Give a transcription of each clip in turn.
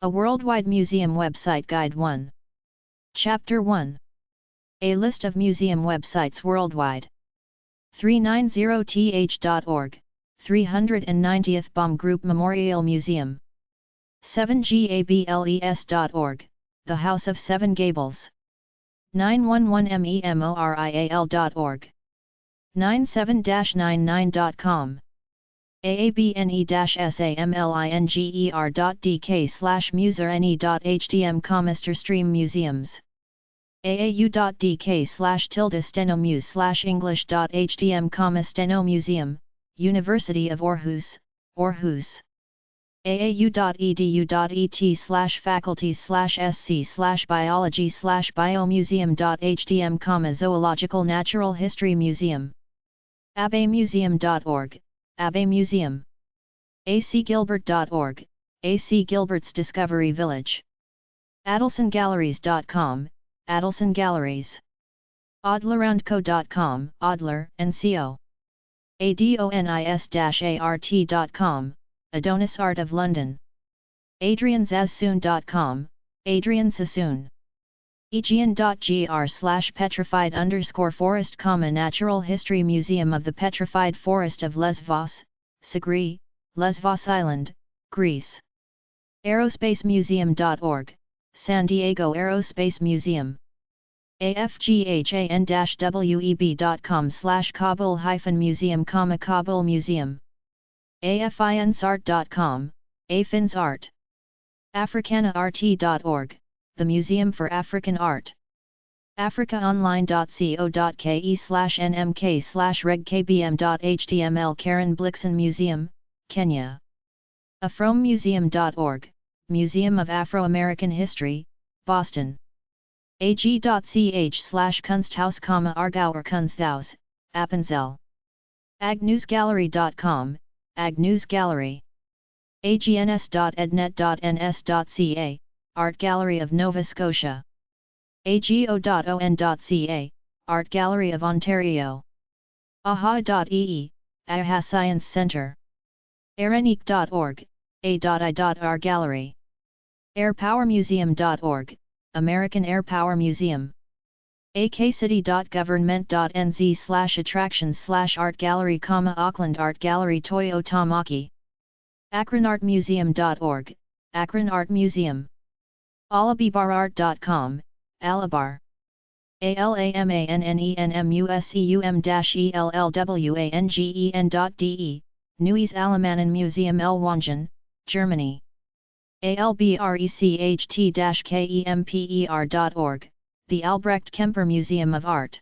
A Worldwide Museum Website Guide 1. Chapter 1. A list of museum websites worldwide. 390th.org, 390th Bomb Group Memorial Museum. 7gables.org, The House of Seven Gables. 911memorial.org. 97-99.com. aabne-samlinger.dk/muserne.htm Mr. Stream Museums. aau.dk/steno-muse/english.htm Steno Museum, University of Aarhus, Aarhus. aau.edu.et/faculties/sc/biology/biomuseum.htm Zoological Natural History Museum. abaymuseum.org, Abbey Museum. acgilbert.org, AC Gilbert's Discovery Village. adelsongalleries.com, Adelson Galleries. adlerandco.com, Adler & Co. adonis-art.com, Adonis Art of London. adriansassoon.com, Adrian Sassoon. aegean.gr/petrified_forest, Natural History Museum of the Petrified Forest of Lesvos, Sigri, Lesvos Island, Greece. aerospacemuseum.org, San Diego Aerospace Museum. afghan-web.com/kabul-museum, Kabul Museum. afinsart.com, Afins Art. africanaart.org, the Museum for African Art. africaonline.co.ke/nmk/regkbm.html Karen Blixen Museum, Kenya. afromuseum.org, Museum of Afro-American History, Boston. ag.ch/Kunsthaus, Aargau or Kunsthaus, Appenzell. agnewsgallery.com, Agnews Gallery. agns.ednet.ns.ca, Art Gallery of Nova Scotia. ago.on.ca, Art Gallery of Ontario. aha.ee, AHA Science Centre. airenique.org, a.i.r Gallery. airpowermuseum.org, American Air Power Museum. akcity.government.nz/attractions/art gallery, Auckland Art Gallery, Toyo Tamaki. akronartmuseum.org, Akron Art Museum. alabibarart.com, Alabar. alamannenmuseum-ellwangen.de, Neues Alemannen Museum Ellwangen, Germany. albrecht-kemper.org, the Albrecht Kemper Museum of Art.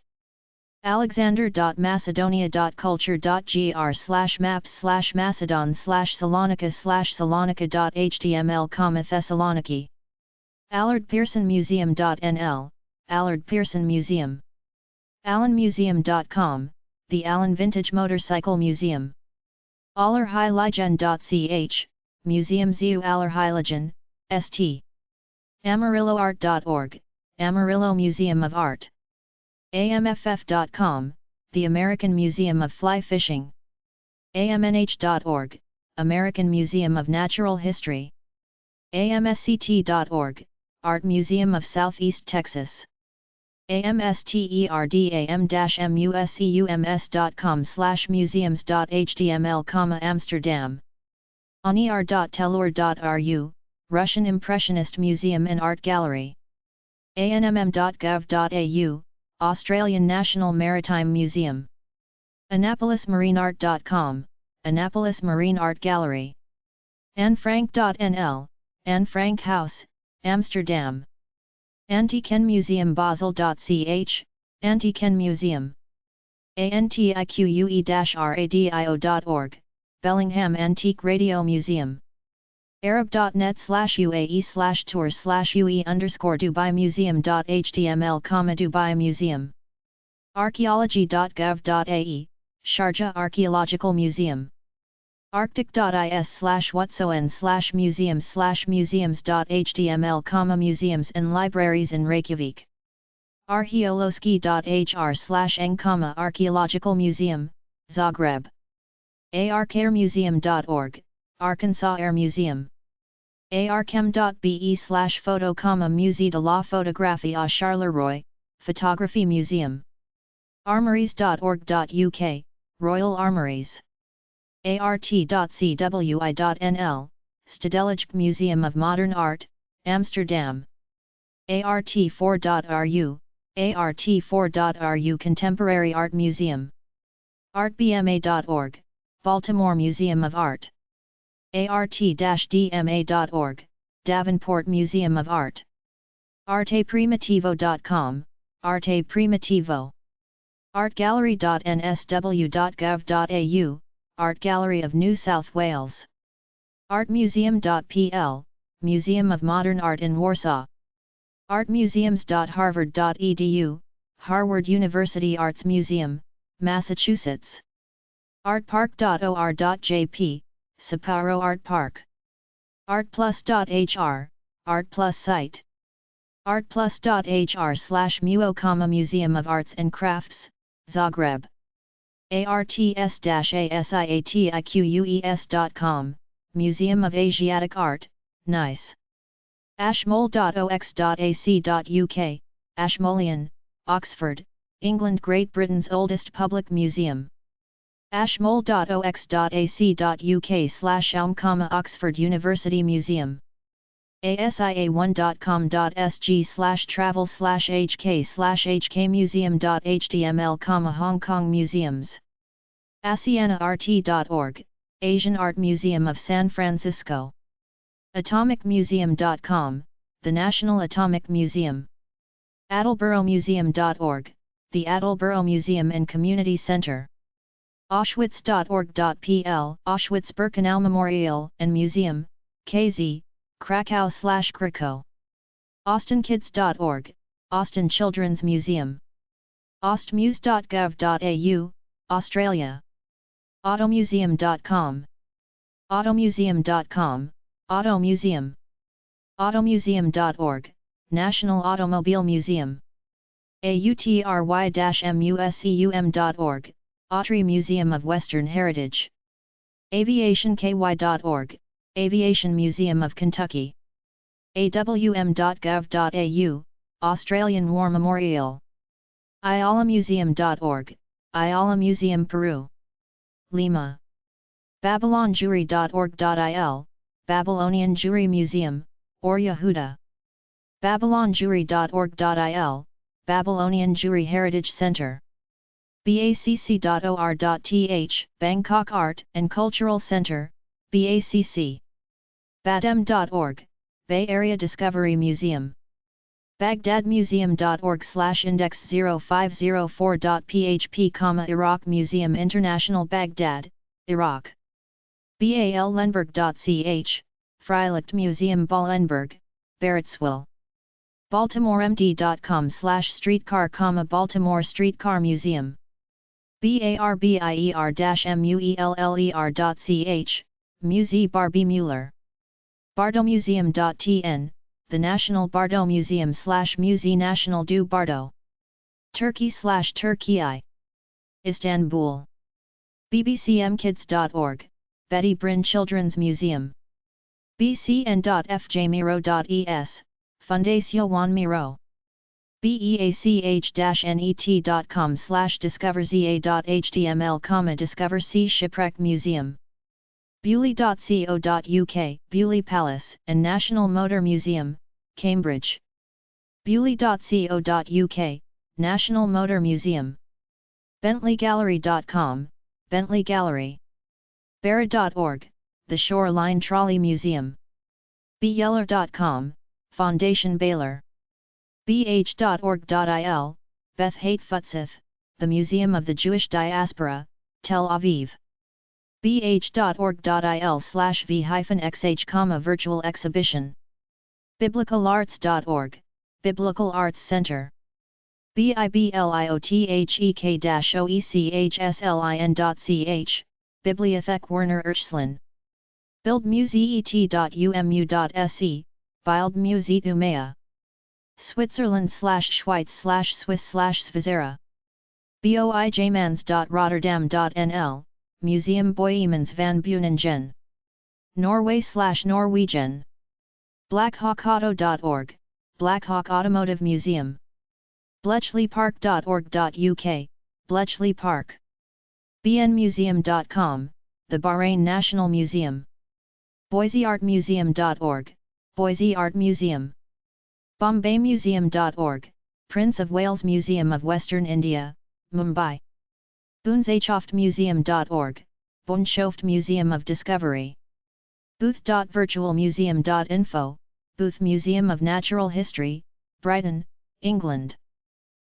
alexander.macedonia.culture.gr/maps/macedon/salonika/salonika.html, Thessaloniki. allardpearsonmuseum.nl, Allard Pearson Museum. allenmuseum.com, the Allen Vintage Motorcycle Museum. allerheiligen.ch, Museum zu Allerheiligen, St. amarilloart.org, Amarillo Museum of Art. amff.com, the American Museum of Fly Fishing. amnh.org, American Museum of Natural History. amsct.org, Art Museum of Southeast Texas. amsterdam-museums.html, Amsterdam. aniar.telur.ru, Russian Impressionist Museum and Art Gallery. anmm.gov.au, Australian National Maritime Museum. annapolismarineart.com, Annapolis Marine Art Gallery. annefrank.nl, Anne Frank House, Amsterdam. Antikenmuseum Basel.ch, Antiken Museum. antique-radio.org, Bellingham Antique Radio Museum. arab.net/uae/tour/ue_Dubai Museum.html, Dubai Museum. archaeology.gov.ae, Sharjah Archaeological Museum. arctic.is/whatson/museums/museums.html, Museums and Libraries in Reykjavik. archeoloski.hr/eng, Archaeological Museum, Zagreb. arcairmuseum.org, Arkansas Air Museum. archem.be/photo, Musée de la Photographie à Charleroi, Photography Museum. Armories.org.uk, Royal Armories. art.cwi.nl, Stedelijk Museum of Modern Art, Amsterdam. art4.ru, art4.ru Contemporary Art Museum. artbma.org, Baltimore Museum of Art. art-dma.org, Davenport Museum of Art. arteprimitivo.com, Arte Primitivo. artgallery.nsw.gov.au, Art Gallery of New South Wales. artmuseum.pl, Museum of Modern Art in Warsaw. artmuseums.harvard.edu, Harvard University Arts Museum, Massachusetts. artpark.or.jp, Sapporo Art Park. artplus.hr, ArtPlus site. artplus.hr/muo, Museum of Arts and Crafts, Zagreb. arts-asiatiqueus.com, Museum of Asiatic Art, Nice. ashmole.ox.ac.uk, Ashmolean, Oxford, England, Great Britain's oldest public museum. ashmole.ox.ac.uk/aum, Oxford University Museum. asia1.com.sg/travel/hk/hkmuseum.html, Hong Kong Museums. asianaart.org, Asian Art Museum of San Francisco. atomicmuseum.com, the National Atomic Museum. attleboroughmuseum.org, the Attleboro Museum and Community Center. auschwitz.org.pl, Auschwitz-Birkenau Memorial and Museum, KZ, Krakow/Krakow. austinkids.org, Austin Children's Museum. austmuse.gov.au, Australia. automuseum.com. automuseum.com, Auto Museum. automuseum.org, National Automobile Museum. autry-museum.org, Autry Museum of Western Heritage. aviationky.org, Aviation Museum of Kentucky. awm.gov.au, Australian War Memorial. ialamuseum.org, Ayala Museum, Peru. Lima. babylonjewry.org.il, Babylonian Jewry Museum, or Yehuda. babylonjewry.org.il, Babylonian Jewry Heritage Center. bacc.or.th, Bangkok Art and Cultural Center, BACC. badem.org, Bay Area Discovery Museum. baghdadmuseum.org/index0504.php, Iraq Museum International, Baghdad, Iraq. ballenberg.ch, Freilicht Museum Ballenberg, Barrettsville. baltimoremd.com/streetcar, Baltimore Streetcar Museum. barbier-mueller.ch, Musée Barbie Mueller. bardomuseum.tn, the National Bardo Museum /Musée National du Bardo. Turkey/Turkey. Istanbul. bbcmkids.org, Betty Bryn Children's Museum. bcn.fjmiro.es, Fundacio Juan Miro. beach.net.com/discoverza.html, Discover Sea Shipwreck Museum. Bewley.co.uk, Bewley Palace and National Motor Museum, Cambridge. Bewley.co.uk, National Motor Museum. bentleygallery.com, Bentley Gallery. Barra.org, the Shoreline Trolley Museum. beyeller.com, Foundation Baylor. bh.org.il, Beth Hatfutseth, the Museum of the Jewish Diaspora, Tel Aviv. bh.org.il/v-xh, virtual exhibition. biblicalarts.org, Biblical Arts Center. bibliothek-oechslin.ch, Bibliothek Werner Urschlin. bildmuseit.umu.se, Bildmuseit Umea. Switzerland/Schweiz/Swiss/Svizzera. boijmans.rotterdam.nl, Museum Boijmans van Beuningen. Norway/Norwegian. blackhawkauto.org, Black Hawk Automotive Museum. bletchleypark.org.uk, Bletchley Park. bnmuseum.com, the Bahrain National Museum. boiseartmuseum.org, Boise Art Museum. bombaymuseum.org, Prince of Wales Museum of Western India, Mumbai. boonshaftmuseum.org, Boonshoft Museum of Discovery. booth.virtualmuseum.info, Booth Museum of Natural History, Brighton, England.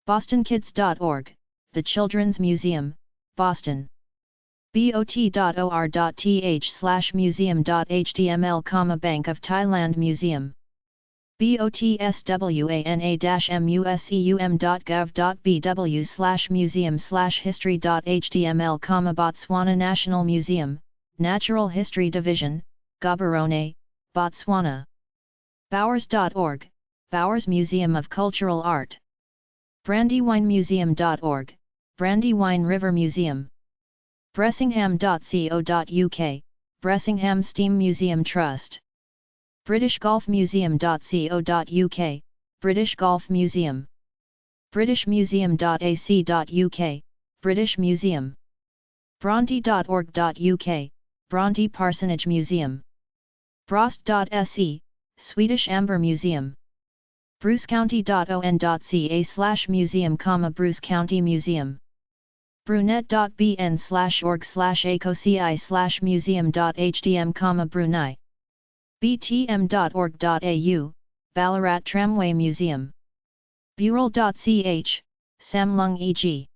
bostonkids.org, the Children's Museum, Boston. bot.or.th/museum.html, Bank of Thailand Museum. botswana-museum.gov.bw/museum/history.html, Botswana National Museum, Natural History Division, Gaborone, Botswana. Bowers.org, Bowers Museum of Cultural Art. brandywinemuseum.org, Brandywine River Museum. bressingham.co.uk, Bressingham Steam Museum Trust. britishgolfmuseum.co.uk, British Golf Museum. britishmuseum.ac.uk, British Museum. bronte.org.uk, Bronte Parsonage Museum. brost.se, Swedish Amber Museum. brucecounty.on.ca/museum, Bruce County Museum. brunet.bn/org/acoci/museum.hdm, Brunei. btm.org.au, Ballarat Tramway Museum. bural.ch, Samlung e.g.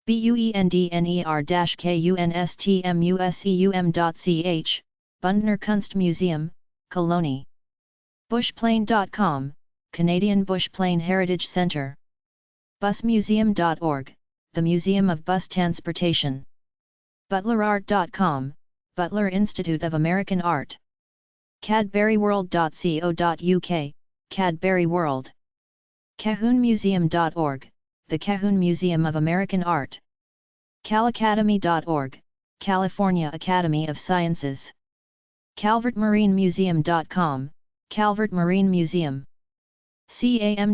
buendner-kunstmuseum.ch, Bundner Kunst Museum, Cologne. bushplane.com, Canadian Bushplane Heritage Centre. busmuseum.org, the Museum of Bus Transportation. butlerart.com, Butler Institute of American Art. cadburyworld.co.uk, Cadbury World. cahoonmuseum.org, the Cahoon Museum of American Art. calacademy.org, California Academy of Sciences. calvertmarinemuseum.com, Calvert Marine Museum. cam.ac.uk/Camby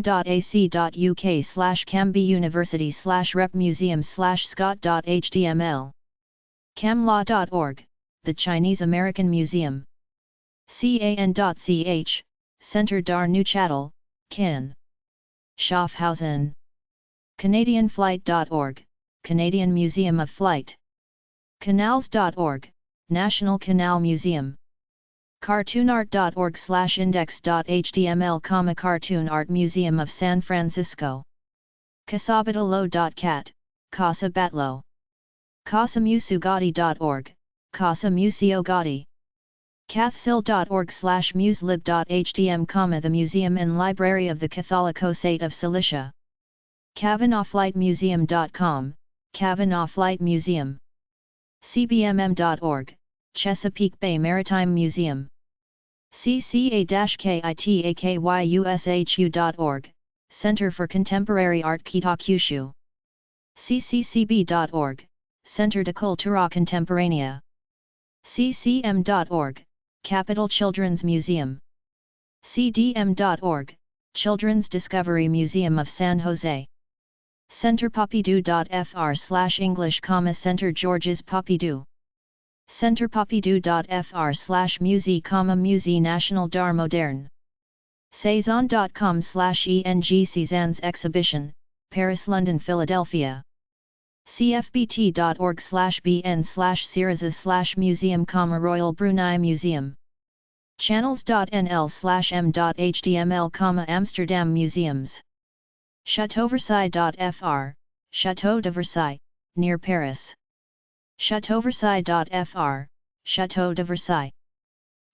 University/Rep Museum/Scott.html. camlaw.org, the Chinese American Museum. can.ch, Centre Dar Neuchâtel, Kin. Schaffhausen. canadianflight.org, Canadian Museum of Flight. canals.org, National Canal Museum. cartoonart.org/index.html, Cartoon Art Museum of San Francisco. casabatlo.cat, Casa Batlo. casamusugati.org, Casa Museo Gatti. cathsil.org/muselib.htm, the Museum and Library of the Catholicosate of Cilicia. cavanaughflightmuseum.com, Kavanaugh Flight Museum. cbmm.org, Chesapeake Bay Maritime Museum. cca-kitakyushu.org, Center for Contemporary Art Kitakyushu. cccb.org, Centre de Cultura Contemporánea. ccm.org, Capital Children's Museum. cdm.org, Children's Discovery Museum of San Jose. centrepompidou.fr/English, Centre Georges Pompidou. centrepompidou.fr/Musée, Musée National d'Art Moderne. Cezanne.com/ENG, Cézanne's Exhibition, Paris, London, Philadelphia. cfbt.org/bn/Syriza/Museum, Royal Brunei Museum. channels.nl/m.html, Amsterdam Museums. Chateauversailles.fr, Chateau de Versailles, near Paris. Chateauversailles.fr, Chateau de Versailles.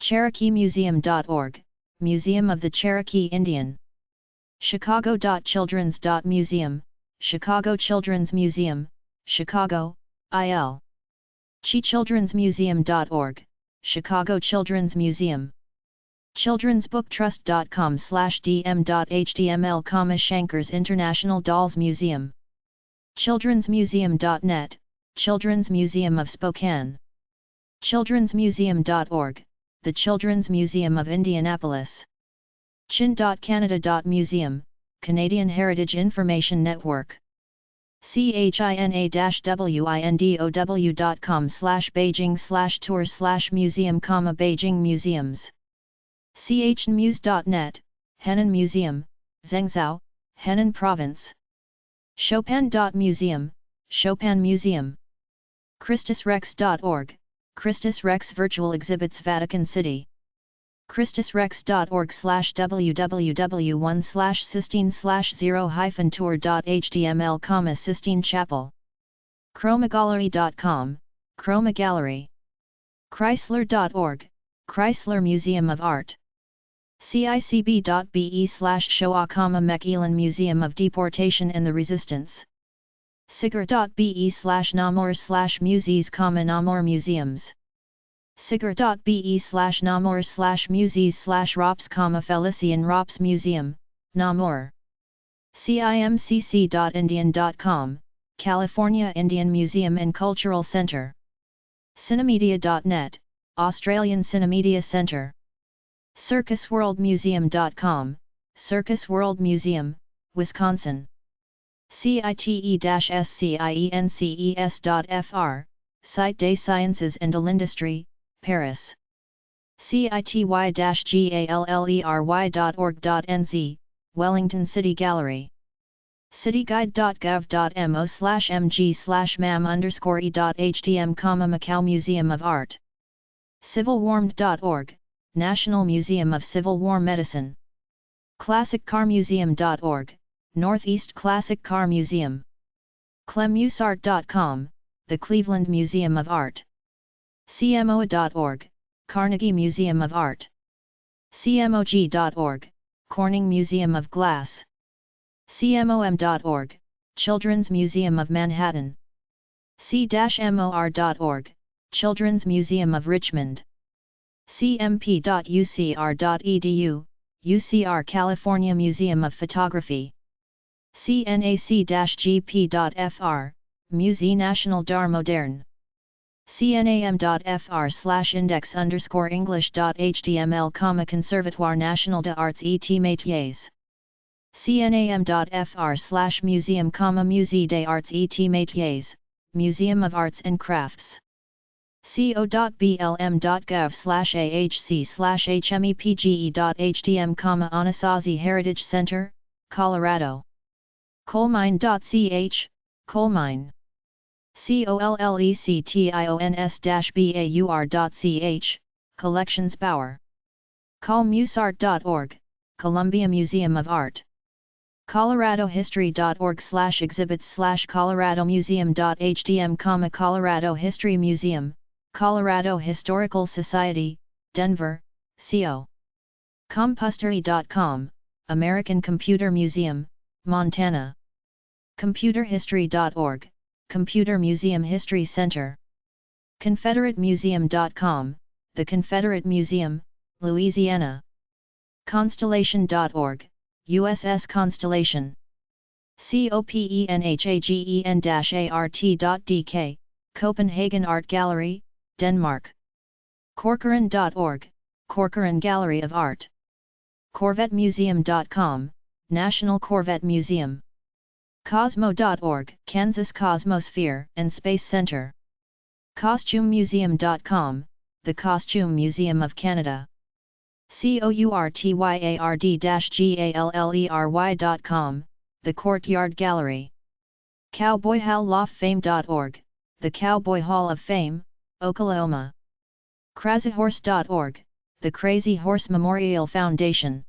CherokeeMuseum.org, Museum of the Cherokee Indian. Chicago.children's.museum, Chicago Children's Museum, Chicago, IL. ChiChildren'sMuseum.org, Chicago Children's Museum. childrensbooktrust.com/dm.html, Shankers International Dolls Museum. childrensmuseum.net, Children's Museum of Spokane. childrensmuseum.org, the Children's Museum of Indianapolis. Chin.Canada.Museum, Canadian Heritage Information Network. china-window.com/beijing/tour/museum, Beijing Museums. chnmuse.net, Henan Museum, Zhengzhou, Henan Province. Chopin.museum, Chopin Museum. ChristusRex.org, Christus Rex Virtual Exhibits, Vatican City. christusrex.org/www.1/sistine/0-tour.html, Sistine Chapel. chromagallery.com, Chroma Gallery. Chrysler.org, Chrysler Museum of Art. cicb.be/shoah, McEllen Museum of Deportation and the Resistance. sigur.be/namor/musees, Namor Museums. sigur.be/namor/musees/rops, Felician Rops Museum, Namor. cimcc.indian.com, California Indian Museum and Cultural Center. cinemedia.net, Australian Cinemedia Centre. circusworldmuseum.com, Circus World Museum, Wisconsin. cite-sciences.fr, Site des Sciences and de l'Industrie, Paris. city-gallery.org.nz, Wellington City Gallery. cityguide.gov.mo/mg/mam_e.htm, Macau Museum of Art. civilwarmed.org, National Museum of Civil War Medicine. classiccarmuseum.org, Northeast Classic Car Museum. clemusart.com, the Cleveland Museum of Art. cmoa.org, Carnegie Museum of Art. cmog.org, Corning Museum of Glass. cmom.org, Children's Museum of Manhattan. c-mor.org, Children's Museum of Richmond. cmp.ucr.edu, UCR California Museum of Photography. cnac-gp.fr, Musée National d'Art Moderne. cnam.fr/index_english.html, Conservatoire National des Arts et Métiers. cnam.fr/museum, Musée des Arts et Métiers, Museum of Arts and Crafts. co.blm.gov/ahc/hmepge.htm, Anasazi Heritage Center, Colorado. coalmine.ch, coal mine. collections-baur.ch, Collections Bauer. colmusart.org, Columbia Museum of Art. coloradohistory.org/exhibits/coloradomuseum.htm, Colorado History Museum, Colorado Historical Society, Denver, CO. compustery.com, American Computer Museum, Montana. computerhistory.org, Computer Museum History Center. confederatemuseum.com, the Confederate Museum, Louisiana. constellation.org, USS Constellation. copenhagen-art.dk, Copenhagen Art Gallery, Denmark. corcoran.org, Corcoran Gallery of Art. corvettemuseum.com, National Corvette Museum. cosmo.org, Kansas Cosmosphere and Space Center. costumemuseum.com, the Costume Museum of Canada. courtyard-gallery.com, the Courtyard Gallery. cowboyhalloffame.org, the Cowboy Hall of Fame, Oklahoma. crazyhorse.org, the Crazy Horse Memorial Foundation.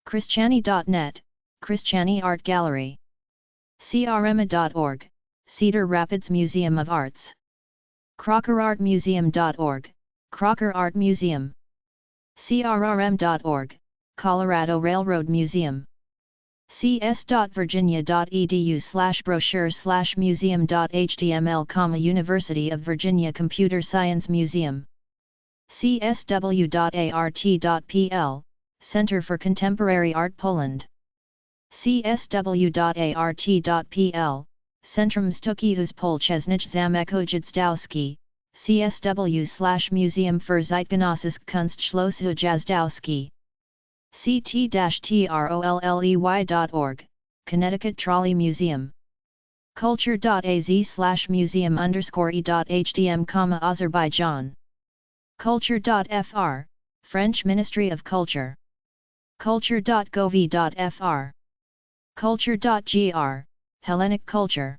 christiani.net, Christiani Art Gallery. crema.org, Cedar Rapids Museum of Arts. crockerartmuseum.org, Crocker Art Museum. crrm.org, Colorado Railroad Museum. cs.virginia.edu/brochure/museum.html, University of Virginia Computer Science Museum. csw.art.pl, Center for Contemporary Art Poland. csw.art.pl, Centrum Sztuki Polczesnych Zamek Odziedzowski, CSW/Museum für Zeitgenössische Kunstschlösser Jazdowski. ct-trolley.org, Connecticut Trolley Museum. culture.az/museum_e.hdm, Azerbaijan. culture.fr, French Ministry of Culture. culture.gov.fr. culture.gr, Hellenic culture.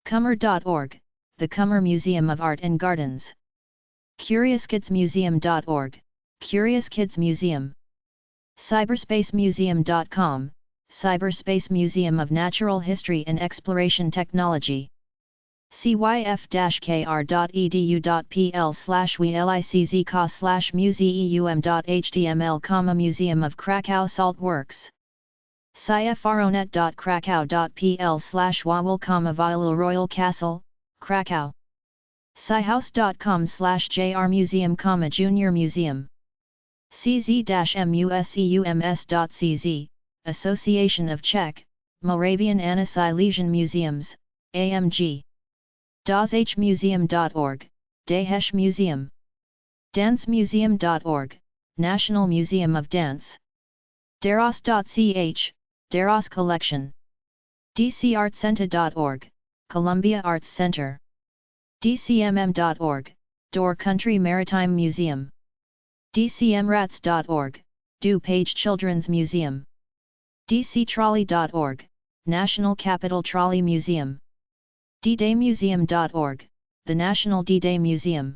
Kummer.org, the Kummer Museum of Art and Gardens. CuriousKidsMuseum.org, Curious Kids Museum. Cyberspacemuseum.com, Cyberspace Museum of Natural History and Exploration Technology. cyf-kr.edu.pl/wliczka/museum.html, Museum of Krakow Salt Works. cyfronet.krakow.pl/wawel, Violel Royal Castle, Krakow. cyhouse.com/jr Museum, Junior Museum. cz-museums.cz, Association of Czech, Moravian Anti-Silesian Museums, AMG. dazhmuseum.org, Dahesh Museum. dancemuseum.org, National Museum of Dance. daros.ch, Daros Collection. dcartcenter.org, Columbia Arts Center. dcmm.org, Door Country Maritime Museum. dcmrats.org, DuPage Children's Museum. dctrolley.org, National Capital Trolley Museum. ddaymuseum.org, the National D-Day Museum.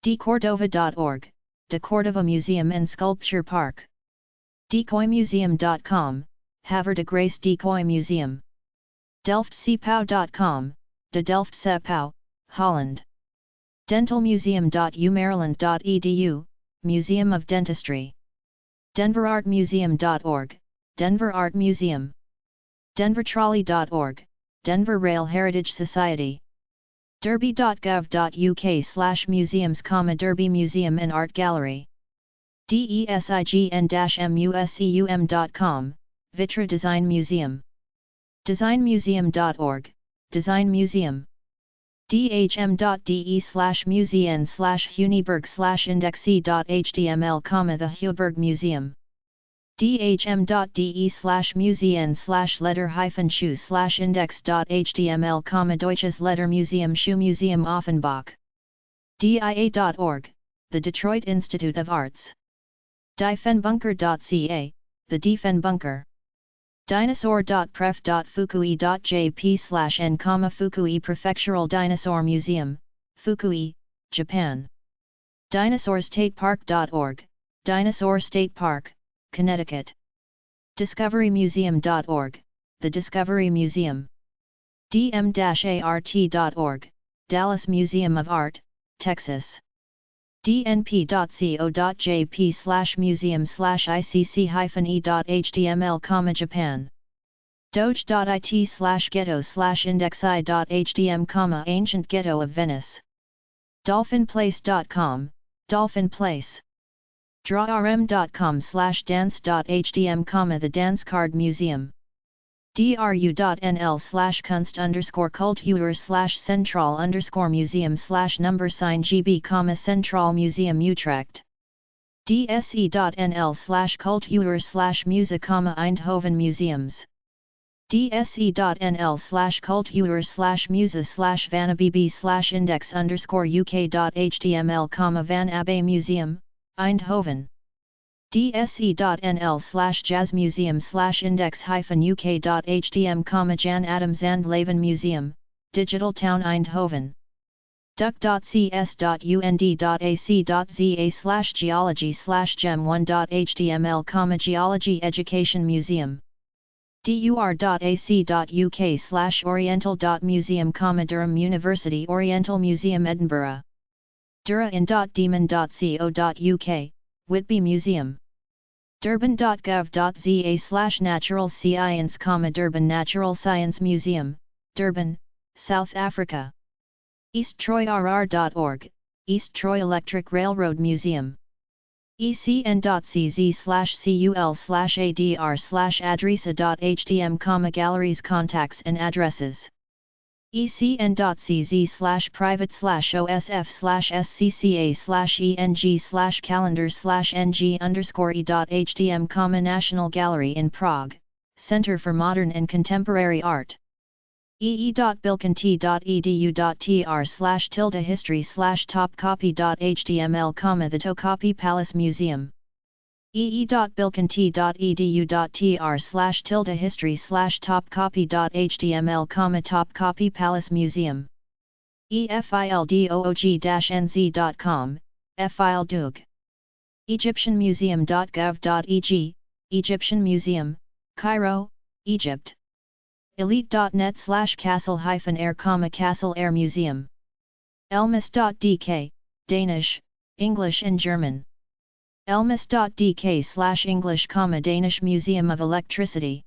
dcordova.org, De Cordova Museum and Sculpture Park. decoymuseum.com, Havre de Grace Decoy Museum. delftseepau.com, De Delft Seepau, Holland. dentalmuseum.umaryland.edu, Museum of Dentistry. denverartmuseum.org, Denver Art Museum. denvertrolley.org, Denver Rail Heritage Society. derby.gov.uk/museums, Derby Museum and Art Gallery. design-museum.com, Vitra Design Museum. designmuseum.org, Design Museum. dhm.de/museum/huniberg/indexe.html, the Huberg Museum. dhm.de/museum/letter-shoe/index.html, Deutsches Lettermuseum Shoe Museum Offenbach. dia.org, the Detroit Institute of Arts. diefenbunker.ca, the Diefenbunker. dinosaur.pref.fukui.jp/n, Fukui Prefectural Dinosaur Museum, Fukui, Japan. dinosaurstatepark.org, Dinosaur State Park, Connecticut. discoverymuseum.org, the Discovery Museum. dm-art.org, Dallas Museum of Art, Texas. dnp.co.jp/museum/icc-e.html, Japan. doge.it/ghetto/indexi.htm, Ancient Ghetto of Venice. dolphinplace.com, Dolphin Place. drawrm.com/dance.htm, the Dance Card Museum. dru.nl/kunst_kultur/central_museum/#GB, Central Museum Utrecht. dse.nl/kultur/musik, Eindhoven Museums. dse.nl/kultur/muses/vanabbb/index_uk.html, Van Abbe Museum, Eindhoven. dse.nl/jazzmuseum/index-uk.htm, Jan Adams and Levin Museum, Digital Town Eindhoven. duck.cs.und.ac.za/geology/gem1.html, Geology Education Museum. dur.ac.uk/oriental.museum, Durham University Oriental Museum Edinburgh. dura.demon.co.uk, Whitby Museum. durban.gov.za/natural science, Durban Natural Science Museum, Durban, South Africa. easttroyrr.org, East Troy Electric Railroad Museum. ecn.cz/cul/adr/adresa.htm, galleries, contacts and addresses. ecn.cz/private/osf/scca/eng/calendar/ng_e.htm, National Gallery in Prague, Center for Modern and Contemporary Art. ee.bilkent.edu.tr/history/topcopy.html, the Topcopy Palace Museum. ee.bilkent.edu.tr/history/topcopy.html, Topcopy Palace Museum. efildoog-nz.com, efildug. egyptianmuseum.gov.eg, Egyptian Museum, Cairo, Egypt. elite.net/castle-air, Castle Air Museum. elmis.dk, Danish, English and German. elmis.dk/English, Danish Museum of Electricity.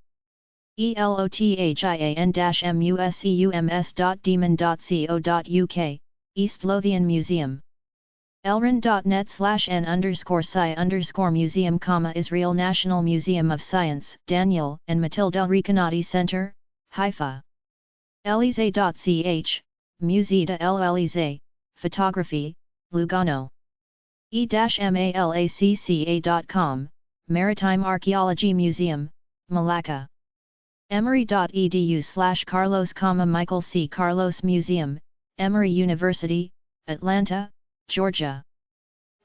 elothian-museums.demon.co.uk, East Lothian Museum. elrin.net/n_sci_museum, Israel National Museum of Science, Daniel and Matilda Recanati Center, Haifa. Elysee.ch, Musée de l'Élysée, Photography, Lugano. e-malacca.com, Maritime Archaeology Museum, Malacca. emory.edu/Carlos, Michael C. Carlos Museum, Emory University, Atlanta, Georgia.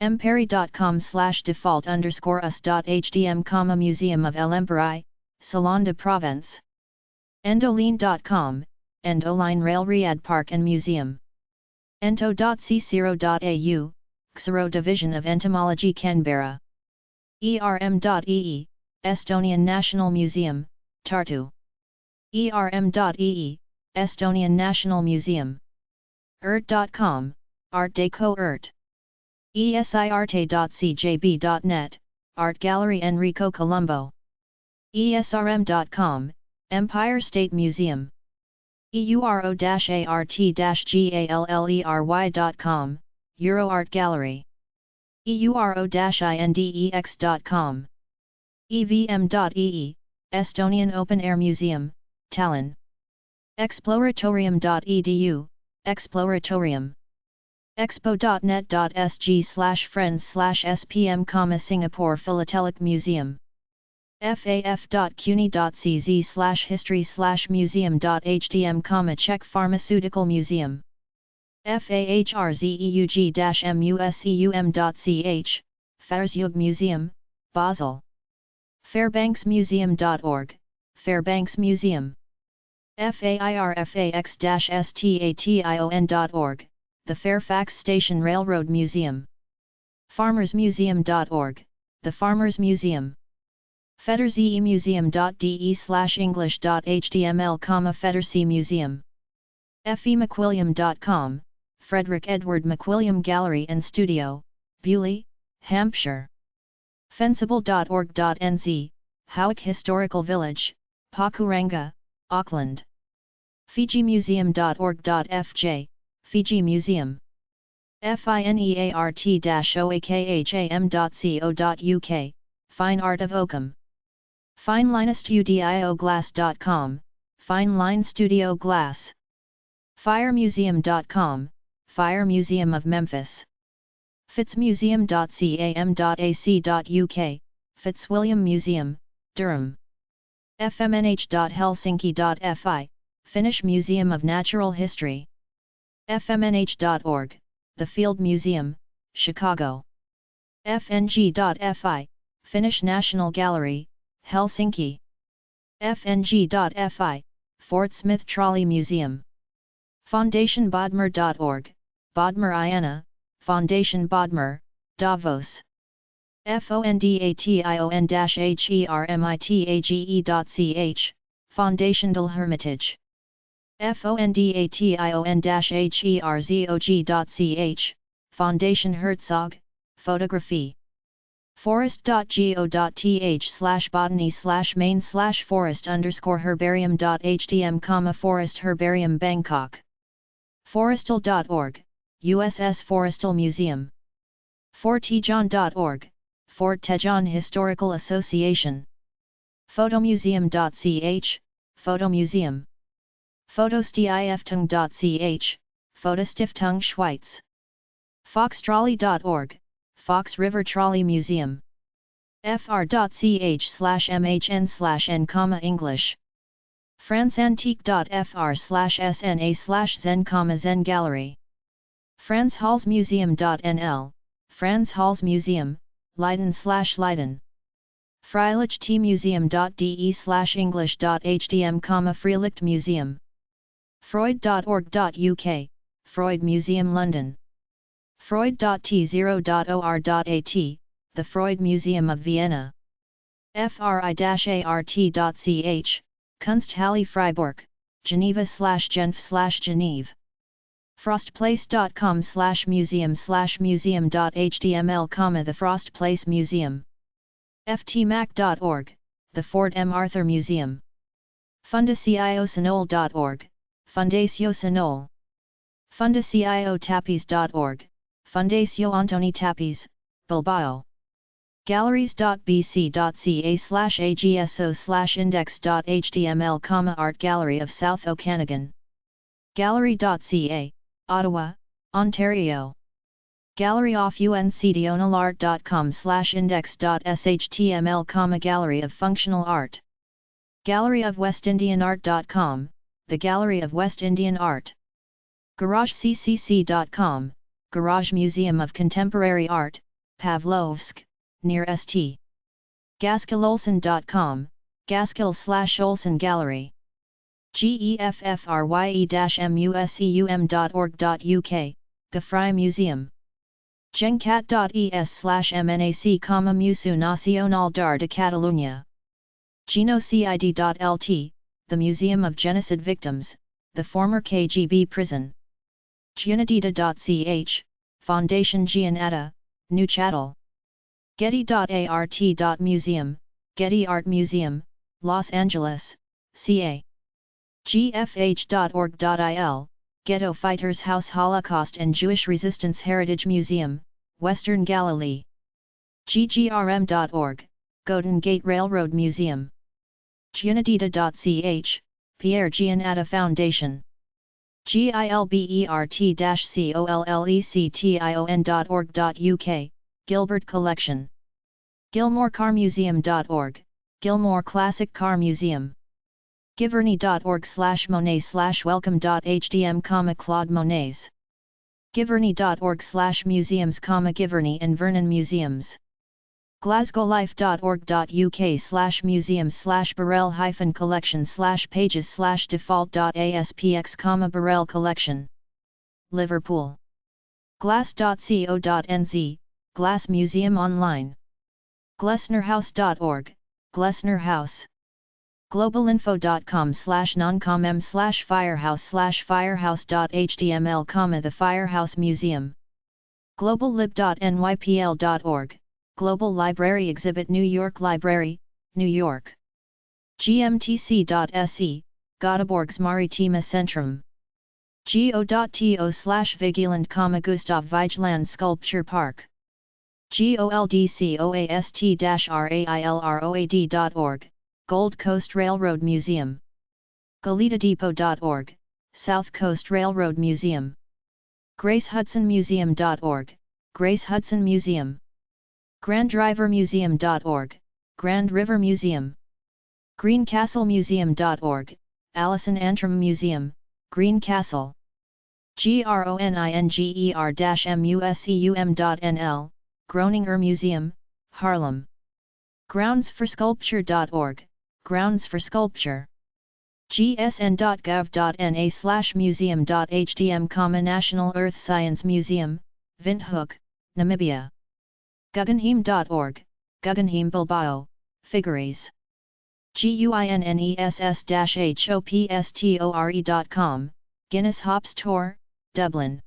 emperi.com/default_us.htm, Museum of l'Empire, Salon de Provence. endoline.com, Endoline Rail Riyadh Park and Museum. ento.c0.au, Xero Division of Entomology, Canberra. erm.ee, Estonian National Museum, Tartu. erm.ee, Estonian National Museum. ert.com, Art Deco Ert. esirte.cjb.net, Art Gallery Enrico Colombo. esrm.com, Empire State Museum. euro-art-gallery.com, Euro Art Gallery. euro-index.com. evm.ee, Estonian Open Air Museum, Tallinn. exploratorium.edu, Exploratorium. expo.net.sg/friends/spm, Singapore Philatelic Museum. faf.cuni.cz/history/museum.htm, Czech Pharmaceutical Museum. fahrezeug-museum.ch, Fahrzeug Museum, Basel. Fairbanksmuseum.org, Fairbanks Museum. fairfax-station.org, the Fairfax Station Railroad Museum. farmersmuseum.org, the Farmers Museum. federzeemuseum.de/english.html, Federsea Museum. femcquilliam.com, Frederick Edward McWilliam Gallery and Studio, Bewley, Hampshire. fencible.org.nz, Howick Historical Village, Pakuranga, Auckland. fijimuseum.org.fj, Fiji Museum. fineart-oakham.co.uk, Fine Art of Oakham. finelinestudioGlass.com, Fine Line Studio Glass. firemuseum.com, Fire Museum of Memphis. fitzmuseum.cam.ac.uk, Fitzwilliam Museum, Durham. fmnh.helsinki.fi, Finnish Museum of Natural History. fmnh.org, The Field Museum, Chicago. fng.fi, Finnish National Gallery, Helsinki. fng.fi, Fort Smith Trolley Museum. foundationbodmer.org, Bodmer Iana, Foundation Bodmer, Davos. fondation-hermitage.ch, Foundation del Hermitage. fondation-herzog.ch, Foundation Herzog, Photography. forest.go.th/botany/main/forest_herbarium.htm, Forest Herbarium Bangkok. forestal.org, USS Forestal Museum. fortejon.org, Fort Tejon Historical Association. photomuseum.ch, Photo Museum. Photostiftung.ch, Photostiftung Schweiz. Foxtrolley.org, Fox River Trolley Museum. fr.ch/mhn/n, English. franceantique.fr/sna/zen, Zen Franzhalsmuseum.nl, Franz Hals Museum, Leiden/Leiden. freilichtmuseum.de/english.hdm, Freilicht Museum. freud.org.uk, Freud Museum London. freud.t0.or.at, The Freud Museum of Vienna. fri-art.ch, Kunsthalle Freiburg, Geneva/Genf/Geneve. frostplace.com/museum/museum.html, The Frost Place Museum. ftmac.org, The Ford M. Arthur Museum. fundacionol.org, Fundacio Sonol. fundaciotapis.org, Fundacio Antoni Tapis, Bilbao. galleries.bc.ca/agso/index.html, Art Gallery of South Okanagan. gallery.ca, Ottawa, Ontario. galleryofuncdonalart.com/index.shtml, Gallery of Functional Art. galleryofwestindianart.com, The Gallery of West Indian Art. garageccc.com, Garage Museum of Contemporary Art, Pavlovsk, near St. GaskellOlsen.com, Gaskell/Olsen Gallery. GEFFRYE-MUSEUM.org.uk, Gefrey Museum. gencat.es/mnac, Museu Nacional d'Art de Catalunya. genocid.lt, The Museum of Genocide Victims, the former KGB prison. Gianadita.ch, Fondation Giannatta, Neuchâtel. Getty.art.museum, Getty Art Museum, Los Angeles, CA. gfh.org.il, Ghetto Fighters House, Holocaust and Jewish Resistance Heritage Museum, Western Galilee. ggrm.org, Golden Gate Railroad Museum. Gianadita.ch, Pierre Giannatta Foundation. gilbert-collectation.org.uk, Gilbert Collection. gilmorecarmuseum.org, Gilmore Classic Car Museum. giverny.org/monet/welcome.hdm, Claude Monet's. giverny.org/museums, Giverny and Vernon Museums. glasgow-life.org.uk/museums/barrel-collection/pages/default.aspx, Barrel Collection. Liverpool. glass.co.nz, Glass Museum Online. glessnerhouse.org, Glessner House. globalinfo.com/noncom/firehouse/firehouse.html, The Firehouse Museum. globallib.nypl.org, Global Library Exhibit, New York Library, New York. gmtc.se, Göteborgs Maritima Centrum. go.to/Vigeland, Gustav Vigeland Sculpture Park. goldcoast-railroad.org, Gold Coast Railroad Museum. goleta-depot.org, South Coast Railroad Museum. gracehudsonmuseum.org, Grace Hudson Museum. granddrivermuseum.org, Grand River Museum. greencastlemuseum.org, Alison Antrim Museum, Green Castle. groninger-museum.nl, Groninger Museum, Haarlem. groundsforsculpture.org, Grounds for Sculpture. gsn.gov.na/museum.hdm, National Earth Science Museum, Windhoek, Namibia. guggenheim.org, Guggenheim Bilbao, Figueres. guiness-hopstore.com, Guinness Hops Tour, Dublin.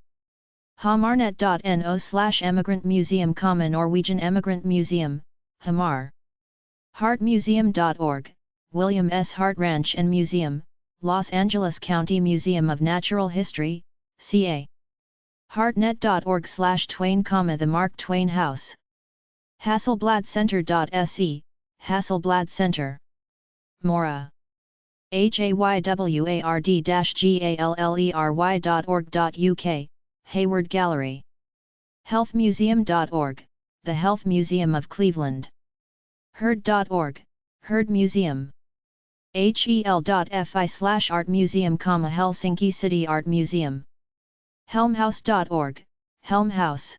hamarnet.no/emigrant museum, Norwegian Emigrant Museum, Hamar. heartmuseum.org, William S. Hart Ranch and Museum, Los Angeles County Museum of Natural History, CA. heartnet.org/Twain, The Mark Twain House. hasselbladcenter.se, Hasselblad Center. Mora. hayward-gallery.org.uk, Hayward Gallery. healthmuseum.org, the Health Museum of Cleveland. herd.org, Herd Museum. hel.fi/art museum, Helsinki City Art Museum. helmhouse.org, Helm House.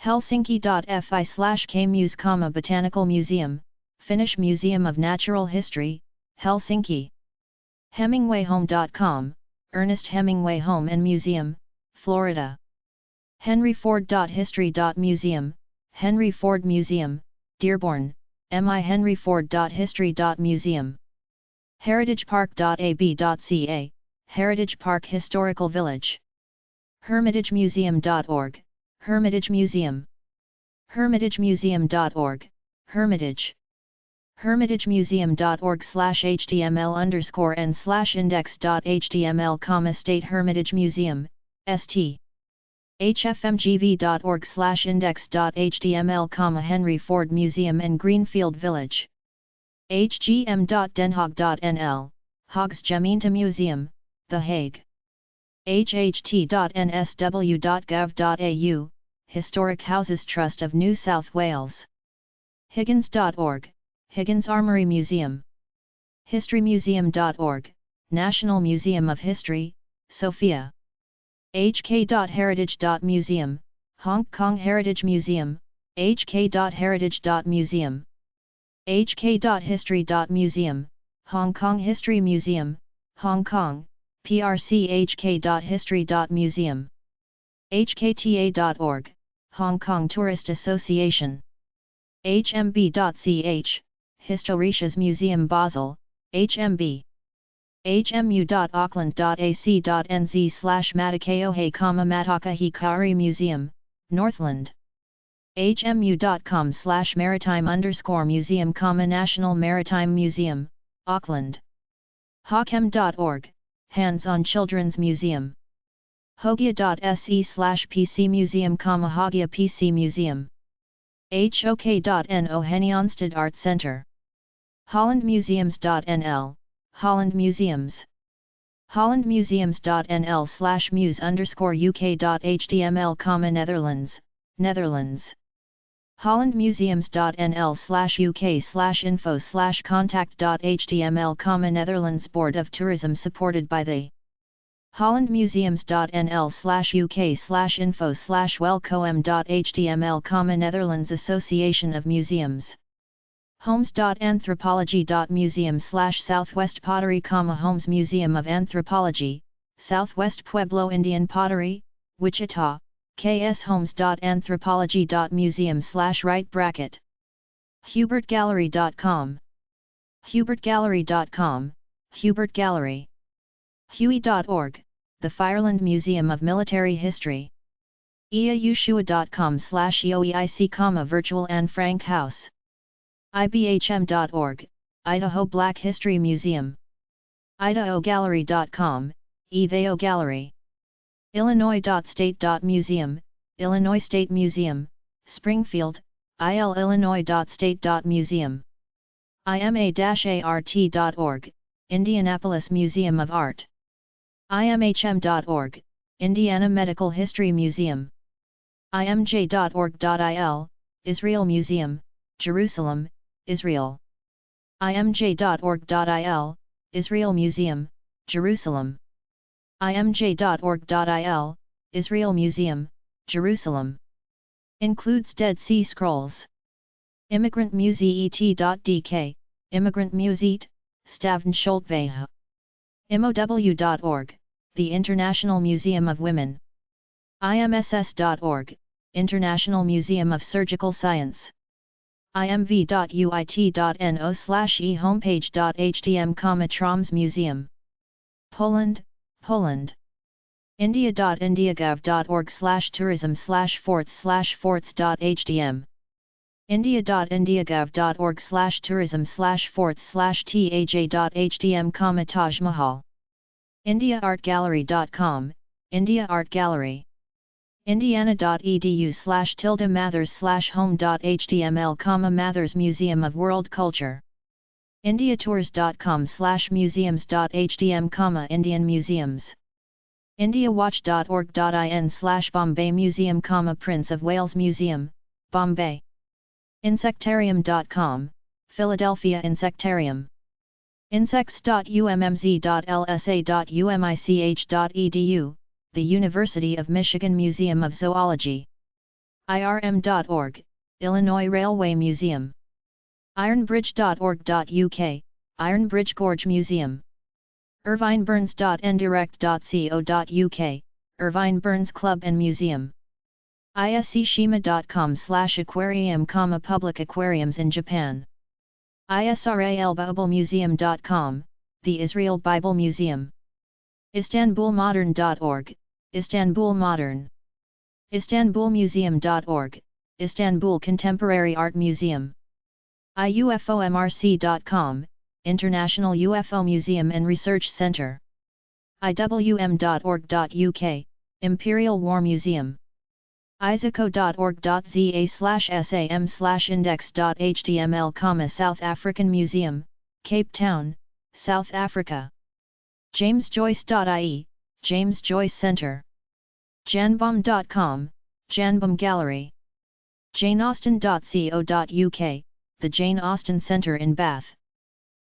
helsinki.fi/kmuse, Botanical Museum, Finnish Museum of Natural History, Helsinki. hemingwayhome.com, Ernest Hemingway Home and Museum, Florida. henryford.history.museum, Henry Ford Museum, Dearborn, mihenryford.history.museum. heritagepark.ab.ca, Heritage Park Historical Village. hermitagemuseum.org, Hermitage Museum. hermitagemuseum.org, Hermitage. hermitagemuseum.org/html_n/index.html, State Hermitage Museum, St. hfmgv.org/index.html, Henry Ford Museum and Greenfield Village. hgm.denhaag.nl, Haags Gemeente Museum, The Hague. hht.nsw.gov.au, Historic Houses Trust of New South Wales. higgins.org, Higgins Armory Museum. historymuseum.org, National Museum of History, Sofia. hk.heritage.museum, Hong Kong Heritage Museum, hk.heritage.museum. hk.history.museum, Hong Kong History Museum, Hong Kong, prchk.history.museum. hkta.org, Hong Kong Tourist Association. hmb.ch, Historisches Museum Basel, HMB. hmu.auckland.ac.nz/matakaohe, Mataka Hikari Museum, Northland. hmu.com/maritime_museum, National Maritime Museum, Auckland. hawkem.org, Hands-on Children's Museum. hogia.se/PC Museum, Hogia PC Museum. hok.no, Henny Art Center. hollandmuseums.nl, Holland Museums. hollandmuseums.nl/muse_uk.html, Netherlands, Netherlands. hollandmuseums.nl/uk/info/contact.html, Netherlands Board of Tourism, supported by the hollandmuseums.nl/uk/info/welcome.html, Netherlands Association of Museums. homes.anthropology.museum/Southwest Pottery, Homes Museum of Anthropology, Southwest Pueblo Indian Pottery, Wichita, KS. homes.anthropology.museum/right bracket. hubertgallery.com, hubertgallery.com, Hubert Gallery. huey.org, the Fireland Museum of Military History. iaushua.com/eoeic, virtual Anne Frank House. ibhm.org, Idaho Black History Museum. idahogallery.com, Idaho Gallery. illinois.state.museum, Illinois State Museum, Springfield, illinois.state.museum. ima-art.org, Indianapolis Museum of Art. imhm.org, Indiana Medical History Museum. imj.org.il, Israel Museum, Jerusalem, Israel. imj.org.il, Israel Museum, Jerusalem. imj.org.il, Israel Museum, Jerusalem. Includes Dead Sea Scrolls. immigrantmuseet.dk, Immigrant Museet, Stavnsholtveje. imow.org, the International Museum of Women. imss.org, International Museum of Surgical Science. imv.uit.no/e-homepage.htm, Troms Museum. Poland, Poland. india.indiagov.org/tourism/forts/forts.htm. india.indiagov.org/tourism/forts/taj.htm, Taj Mahal. indiaartgallery.com, India Art Gallery. indiana.edu/Mathers/home.html, Mathers Museum of World Culture. indiatours.com/museums.hdm, Indian Museums. indiawatch.org.in/Bombay Museum, Prince of Wales Museum, Bombay. Insectarium.com, Philadelphia Insectarium. insects.ummz.lsa.umich.edu, the University of Michigan Museum of Zoology. irm.org, Illinois Railway Museum. ironbridge.org.uk, Iron Bridge Gorge Museum. irvineburns.ndirect.co.uk, Irvine Burns Club and Museum. iscshima.com/aquarium, public aquariums in Japan. israelbiblemuseum.com, the Israel Bible Museum. istanbulmodern.org, Istanbul Modern. istanbulmuseum.org, Istanbul Contemporary Art Museum. iufomrc.com, International UFO Museum and Research Center. iwm.org.uk, Imperial War Museum. isaco.org.za/sam/index.html, South African Museum, Cape Town, South Africa. jamesjoyce.ie, James Joyce Center. janbom.com, Janbom Gallery. janeausten.co.uk, the Jane Austen Center in Bath.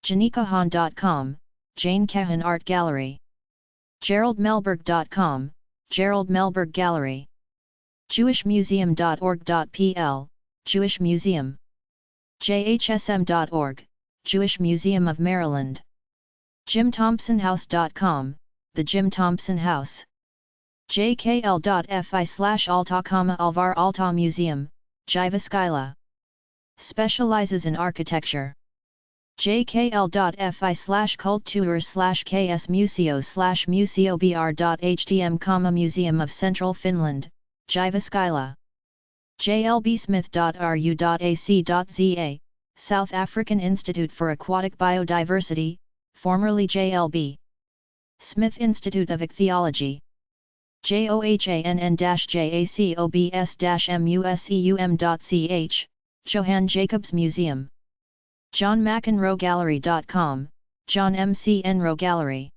janekahan.com, Jane Kahan Art Gallery. geraldmelberg.com, Gerald Melberg Gallery. jewishmuseum.org.pl, Jewish Museum. jhsm.org, Jewish Museum of Maryland. jimthompsonhouse.com, the Jim Thompson House. jkl.fi/alta, Alvar Aalto Museum, Jyväskylä. Specializes in architecture. jkl.fi/culture/ksmuseo/museobr.htm, Museum of Central Finland, Jyväskylä. jlbsmith.ru.ac.za, South African Institute for Aquatic Biodiversity, formerly JLB. Smith Institute of Ichthyology. johannjacobs-museum.ch, Johann Jacobs Museum. johnmcenroegallery.com, John McEnroe Gallery.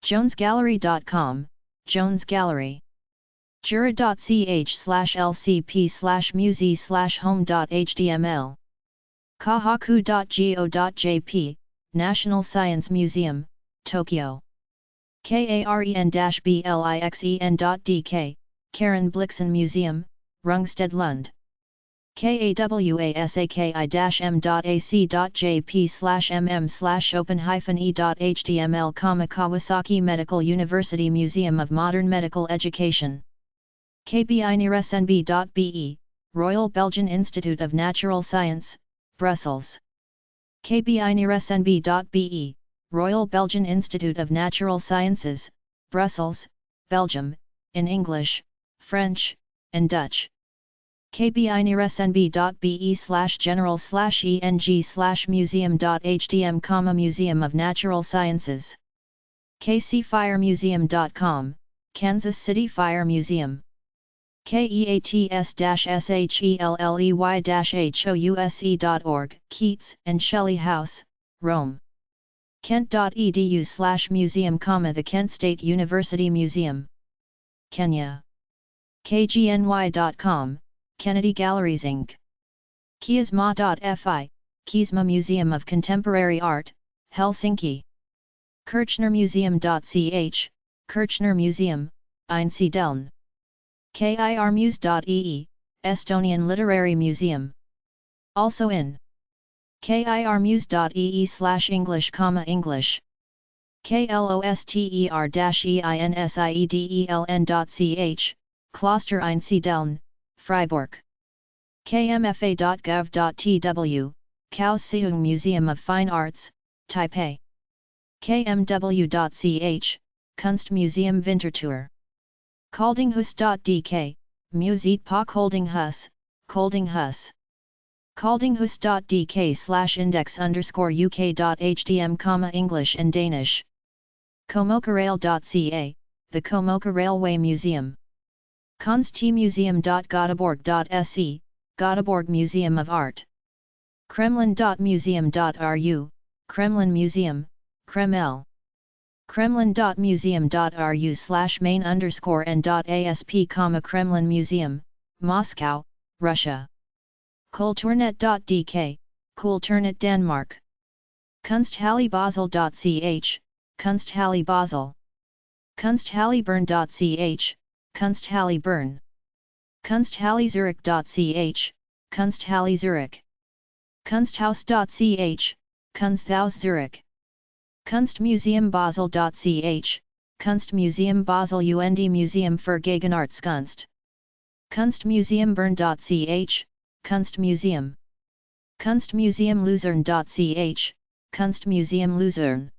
jonesgallery.com, Jones Gallery. jura.ch/lcp/muse/home.html. kahaku.go.jp, National Science Museum, Tokyo. karen-blixen.dk, Karen Blixen Museum, Rungsted Lund. kawasaki.m.ac.jp/mm/open-e.html, Kawasaki Medical University Museum of Modern Medical Education. kbinrsnb.be, Royal Belgian Institute of Natural Science, Brussels. kbinrsnb.be, Royal Belgian Institute of Natural Sciences, Brussels, Belgium, in English, French, and Dutch. kbinrsnb.be/general/eng/museum.htm, Museum of Natural Sciences. kcfiremuseum.com, Kansas City Fire Museum. keats-shelley-house.org, Keats and Shelley House, Rome. kent.edu/museum, the Kent State University Museum. Kenya. kgny.com, Kennedy Galleries Inc. kiasma.fi, Kiasma Museum of Contemporary Art, Helsinki. kirchnermuseum.ch, Kirchner Museum, Einsiedeln. kirmuse.ee, Estonian Literary Museum. Also in kirmuse.ee/English, English. kloster-einsiddeln.ch, Kloster Einsiedeln, Freiburg. kmfa.gov.tw, Kaohsiung Museum of Fine Arts, Taipei. kmw.ch, Kunstmuseum Winterthur. Koldinghus.dk, Museet på Koldinghus, Koldinghus. koldinghus.dk/index_uk.htm, English and Danish. Komokarale.ca, the Komoka Railway Museum. Kunstmuseum.göteborg.se, Göteborg Museum of Art. Kremlin.museum.ru, Kremlin Museum, Kreml. kremlin.museum.ru/main_n.asp, Kremlin Museum, Moscow, Russia. Kulturnet.dk, Kulturnet Denmark. Kunsthalle Basel.ch, Kunsthalle Basel. Kunsthalle Bern.ch, Kunsthalle Bern. Kunsthalle Zurich.ch, Kunsthalle Zurich. Kunsthaus.ch, Kunsthaus Zurich. Kunstmuseum Basel.ch, Kunstmuseum Basel und Museum für Gegenwartskunst. Kunstmuseum Bern.ch, Kunstmuseum. Kunstmuseum Luzern.ch, Kunstmuseum Luzern.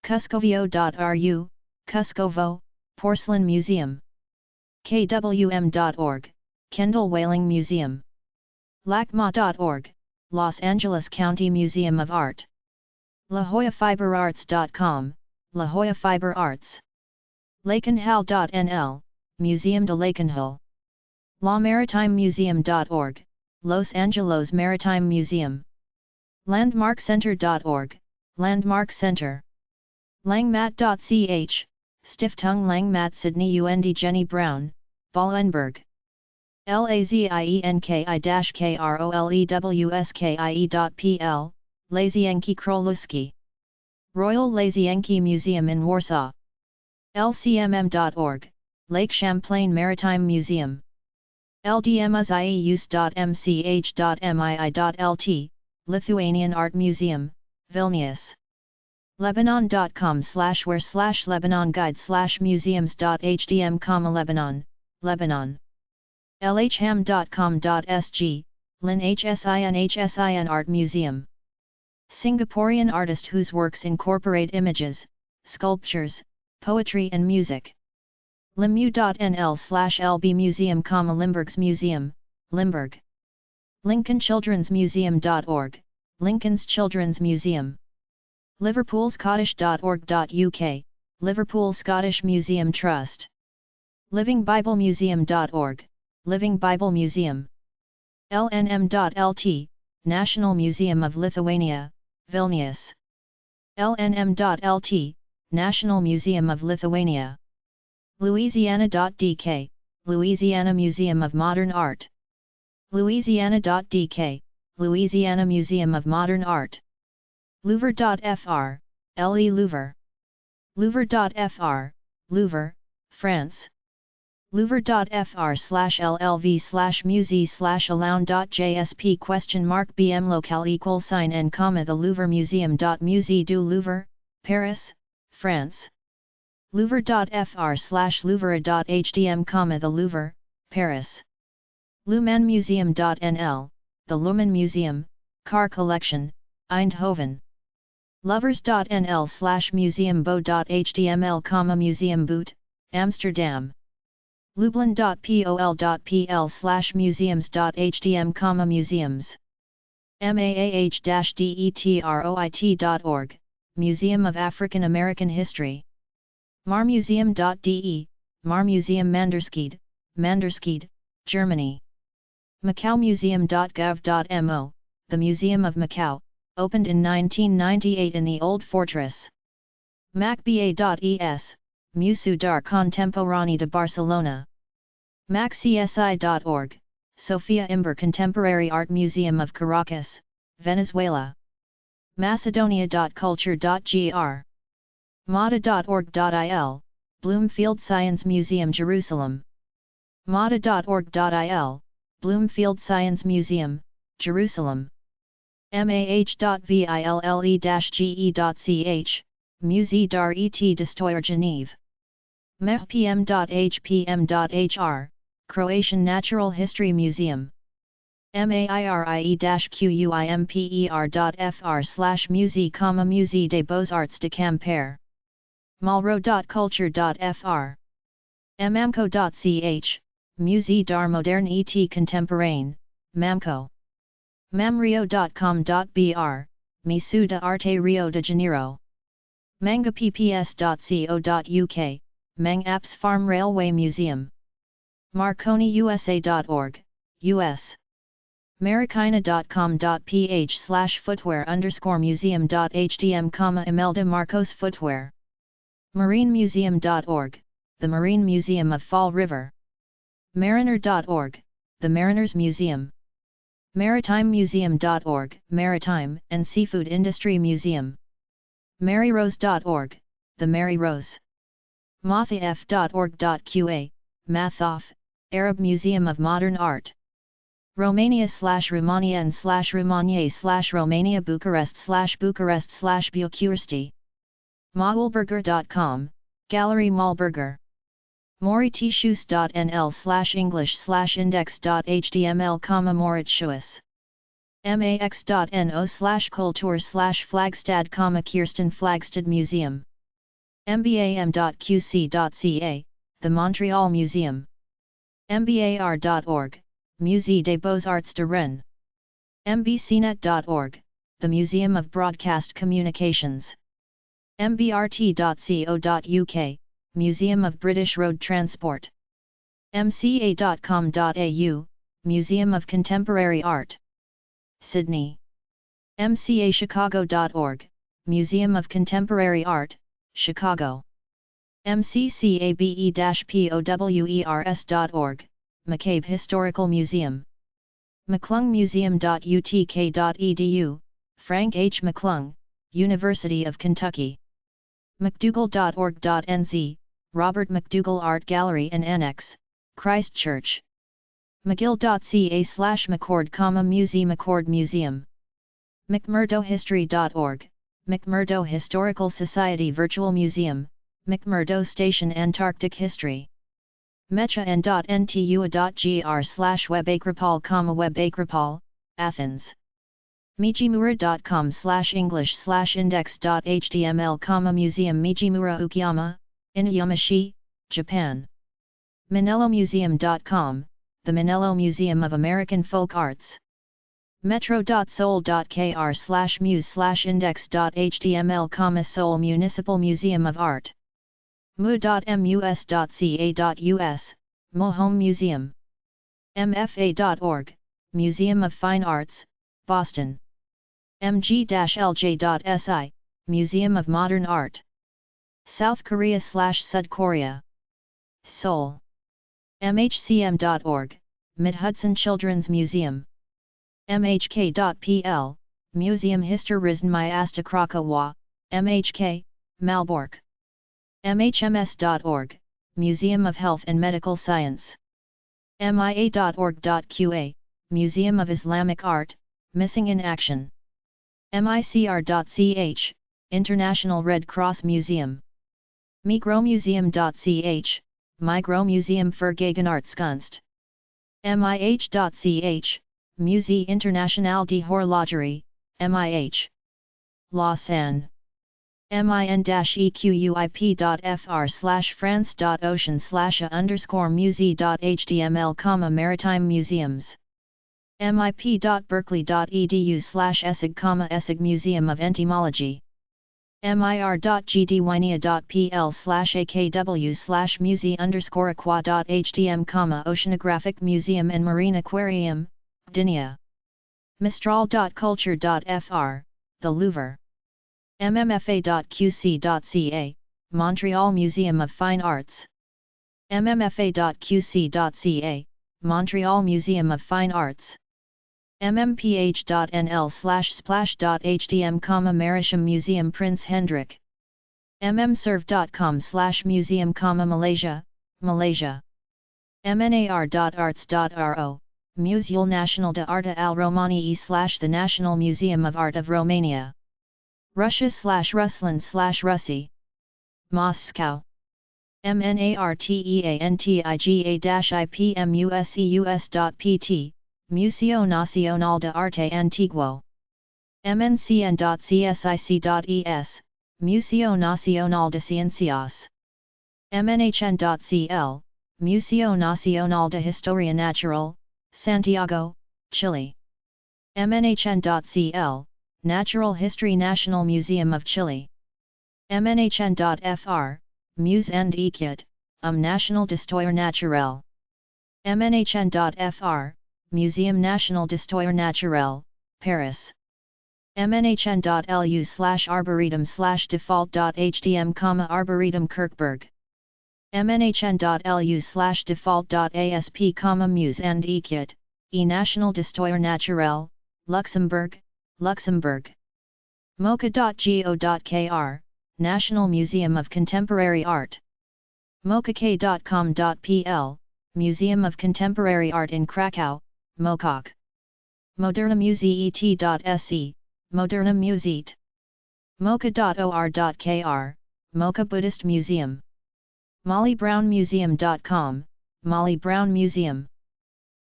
Kuskovo.ru, Kuskovo, Porcelain Museum. kwm.org, Kendall Whaling Museum. LACMA.org, Los Angeles County Museum of Art. La Jolla FiberArts.com, La Jolla Fiber Arts. Lakenhall.nl, Museum de Lakenhall. La Maritime Museum.org, Los Angeles Maritime Museum. LandmarkCenter.org, Landmark Center. Langmat.ch, Stiftung Langmat Sydney und Jenny Brown, Bollenberg. LAZIENKI-KROLEWSKIE.pl, Lazienki Kroluski. Royal Lazienki Museum in Warsaw. LCMM.org, Lake Champlain Maritime Museum. LDMSIEUS.mch.mii.lt, Lithuanian Art Museum, Vilnius. Lebanon.com/where/Lebanon guide/museums.hdm, Lebanon, Lebanon. LHM.com.sg, Lin HSIN Art Museum. Singaporean artist whose works incorporate images, sculptures, poetry and music. limu.nl/LB Museum, Limburg's Museum, Limburg. Lincoln Children's Museum.org, Lincoln's Children's Museum. liverpoolscottish.org.uk, Liverpool Scottish Museum Trust. livingbiblemuseum.org, Living Bible Museum. lnm.lt, National Museum of Lithuania, Vilnius. lnm.lt, National Museum of Lithuania. Louisiana.dk, Louisiana Museum of Modern Art. Louisiana.dk, Louisiana Museum of Modern Art. Louvre.fr, Le Louvre. Louvre.fr, Louvre, France. Louvre.fr/llv/musée/aloun.jsp ? bm locale =n, the Louvre Museum.musée du Louvre, Paris, France. Louvre.fr/louvre.hdm, the Louvre, Paris. Lumenmuseum.nl, the Lumen Museum, Car Collection, Eindhoven. Lovers.nl/museumbo.html, Museum Boot, Amsterdam. Lublin.pol.pl/museums.hdm, museums. maah-detroit.org, Museum of African American History. marmuseum.de, Marmuseum Manderskede, Manderskede, Germany. macaumuseum.gov.mo, the Museum of Macau, opened in 1998 in the Old Fortress. macba.es, Museu d'Art Contemporani de Barcelona. maccsi.org, Sofia Imber Contemporary Art Museum of Caracas, Venezuela. macedonia.culture.gr. mada.org.il, Bloomfield Science Museum Jerusalem. mada.org.il, Bloomfield Science Museum, Jerusalem. mah.ville-ge.ch, Musée d'Art et d'Histoire Genève. mehpm.hpm.hr, Croatian Natural History Museum. marie-quimper.fr/Musée, Musée des Beaux-Arts de Quimper. malraux.culture.fr. mamco.ch, Musée d'Art Moderne et Contemporain, Mamco. mamrio.com.br, Museu de Arte Rio de Janeiro. mangapps.co.uk, Mang Apps Farm Railway Museum. marconiusa.org, US. marikina.com.ph/footwear_museum.htm, Imelda Marcos Footwear. marinemuseum.org, the Marine Museum of Fall River. mariner.org, the Mariners Museum. maritimemuseum.org, Maritime and Seafood Industry Museum. maryrose.org, the Mary Rose. mathif.org.qa, Mathof, Arab Museum of Modern Art. Romania/Romanian/Romanier/Romania Bucharest/Bucharest/Bucuresti. Maulburger.com, Gallery Maulburger. Mauritius.nl/English/index.html, Mauritius. max.no/culture/Flagstad, Kirsten Flagstad Museum. mbam.qc.ca, the Montreal Museum. mbar.org, Musée des Beaux-Arts de Rennes. mbcnet.org, the Museum of Broadcast Communications. mbrt.co.uk, Museum of British Road Transport. mca.com.au, Museum of Contemporary Art. Sydney. mcachicago.org, Museum of Contemporary Art, Chicago. mccabe-powers.org, McCabe Historical Museum. mclungmuseum.utk.edu, Frank H. McClung, University of Kentucky. mcdougall.org.nz, Robert McDougall Art Gallery and Annex, Christchurch. mcgill.ca/mccord, Musée McCord Museum. mcmurdohistory.org, McMurdo Historical Society Virtual Museum, McMurdo Station Antarctic History. mecha.ntua.gr/webakripal, webakripal, Athens. mijimura.com/english/index.html, Museum Mijimura Ukiyama, Inuyamashi, Japan. minellomuseum.com, the Minello Museum of American Folk Arts. metro.seoul.kr/muse/index.html, Seoul Municipal Museum of Art. mu.mus.ca.us, Mohome Museum. mfa.org, Museum of Fine Arts, Boston. mg-lj.si, Museum of Modern Art. South Korea/Sud Korea. Seoul. mhcm.org, Mid-Hudson Children's Museum. mhk.pl, Museum Historisn Miasta Krakowa, MHK, Malbork. mhms.org, Museum of Health and Medical Science. mia.org.qa, Museum of Islamic Art, Missing in Action. micr.ch, International Red Cross Museum. migromuseum.ch, Migromuseum für Gegenwartskunst. mih.ch, Musée International de Horlogerie, MIH. Lausanne. min-equip.fr/france.ocean/a_musée.html, Maritime Museums. mip.berkeley.edu/essig, Essig Museum of Entomology. mir.gdynia.pl/akw/musee_aqua.htm, Oceanographic Museum and Marine Aquarium, Gdynia. mistral.culture.fr, the Louvre. mmfa.qc.ca, Montreal Museum of Fine Arts. mmfa.qc.ca, Montreal Museum of Fine Arts. mmph.nl/splash.htm, Marisham Museum Prince Hendrik. mmserve.com/museum, Malaysia, Malaysia. mnar.arts.ro, Muzeul Național de Artă al României/the National Museum of Art of Romania. Russia/Rusland/Russie. Moscow. mnarteantiga-ipmuseus.pt, Museo Nacional de Arte Antiguo. mncn.csic.es, Museo Nacional de Ciencias. mnhn.cl, Museo Nacional de Historia Natural, Santiago, Chile. mnhn.cl, Natural History National Museum of Chile. mnhn.fr, Muse and Equit, National d'Histoire Naturelle. mnhn.fr, Muséum National d'Histoire Naturelle, Paris. mnhn.lu/arboretum/default.hdm, Arboretum Kirchberg. mnhn.lu/default.asp, Muse and Equit, National d'Histoire Naturelle, Luxembourg, Luxembourg. moca.go.kr, National Museum of Contemporary Art. mokak.com.pl, Museum of Contemporary Art in Krakow, Mokok. modernamuseet.se, Moderna Museet. moca.or.kr, Mocha Buddhist Museum. mollybrownmuseum.com, Molly Brown Museum.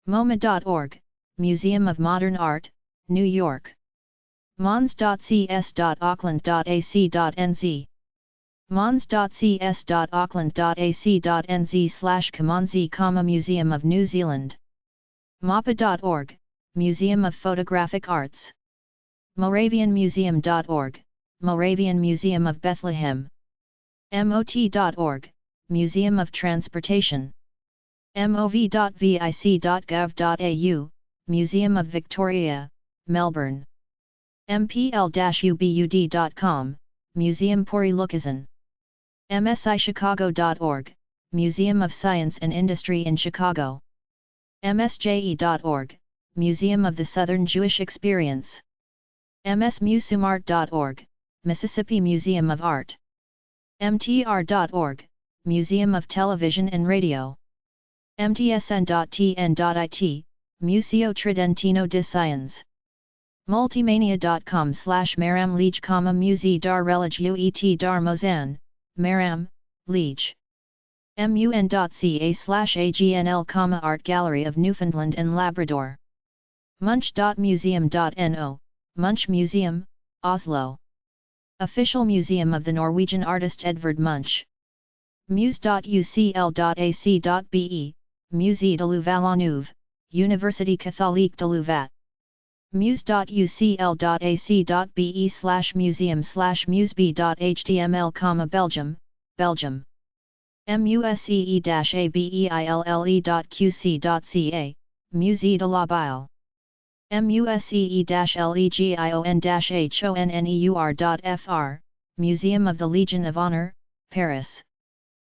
moma.org, Museum of Modern Art, New York. mons.cs.auckland.ac.nz, mons.cs.auckland.ac.nz/Comanzi, Museum of New Zealand. mappa.org, Museum of Photographic Arts. moravianmuseum.org, Moravian Museum of Bethlehem. mot.org, Museum of Transportation. mov.vic.gov.au, Museum of Victoria, Melbourne. mpl-ubud.com, Museum Pori Lucazen. msichicago.org, Museum of Science and Industry in Chicago. msje.org, Museum of the Southern Jewish Experience. msmusumart.org, Mississippi Museum of Art. mtr.org, Museum of Television and Radio. mtsn.tn.it, Museo Tridentino de Sciences. multimania.com/Maram Liege, Musée dar Religio et dar Mozan, Maram, Liege. mun.ca/agnl, Art Gallery of Newfoundland and Labrador. munch.museum.no, Munch Museum, Oslo. Official Museum of the Norwegian artist Edvard Munch. muse.ucl.ac.be, Musée de Louvain-la-Neuve, Université Catholique de Louvain. muse.ucl.ac.be/museum/museby.html, Belgium, Belgium. musee-abeille.qc.ca, Musée de la Bille. musee-legion-honeur.fr, Museum of the Legion of Honor, Paris.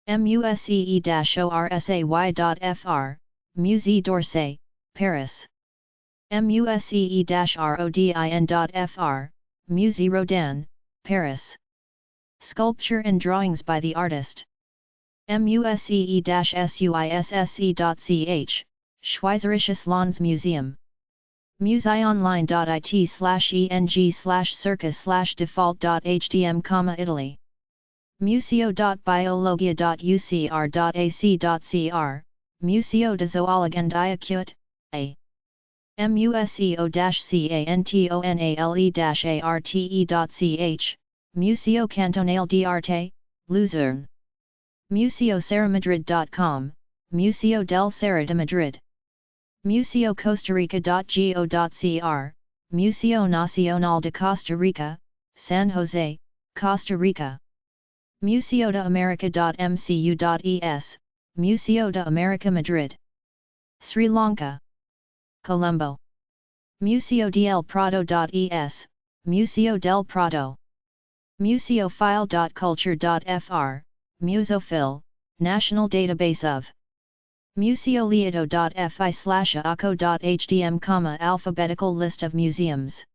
musee-orsay.fr, Musée d'Orsay, Paris. musee-rodin.fr, Musée Rodin, Paris. Sculpture and drawings by the artist. musee-suisse.ch, Schweizerisches Landsmuseum. museonline.it/eng/circus/default.hdm, Italy. museo.biologia.ucr.ac.cr, Museo de Zoologia Acute, A. museo-cantonale.ch, Museo Cantonale d'Arte, Luzerne. museoserramadrid.com, Museo del Serra de Madrid. museocostarica.go.cr, Museo Nacional de Costa Rica, San Jose, Costa Rica. museodeamerica.mcu.es, Museo de America Madrid. Sri Lanka. Colombo. Museo del Prado.es, Museo del Prado. museofile.culture.fr, Museofil, National Database of. museoliado.fi/aco.hdm, alphabetical list of museums.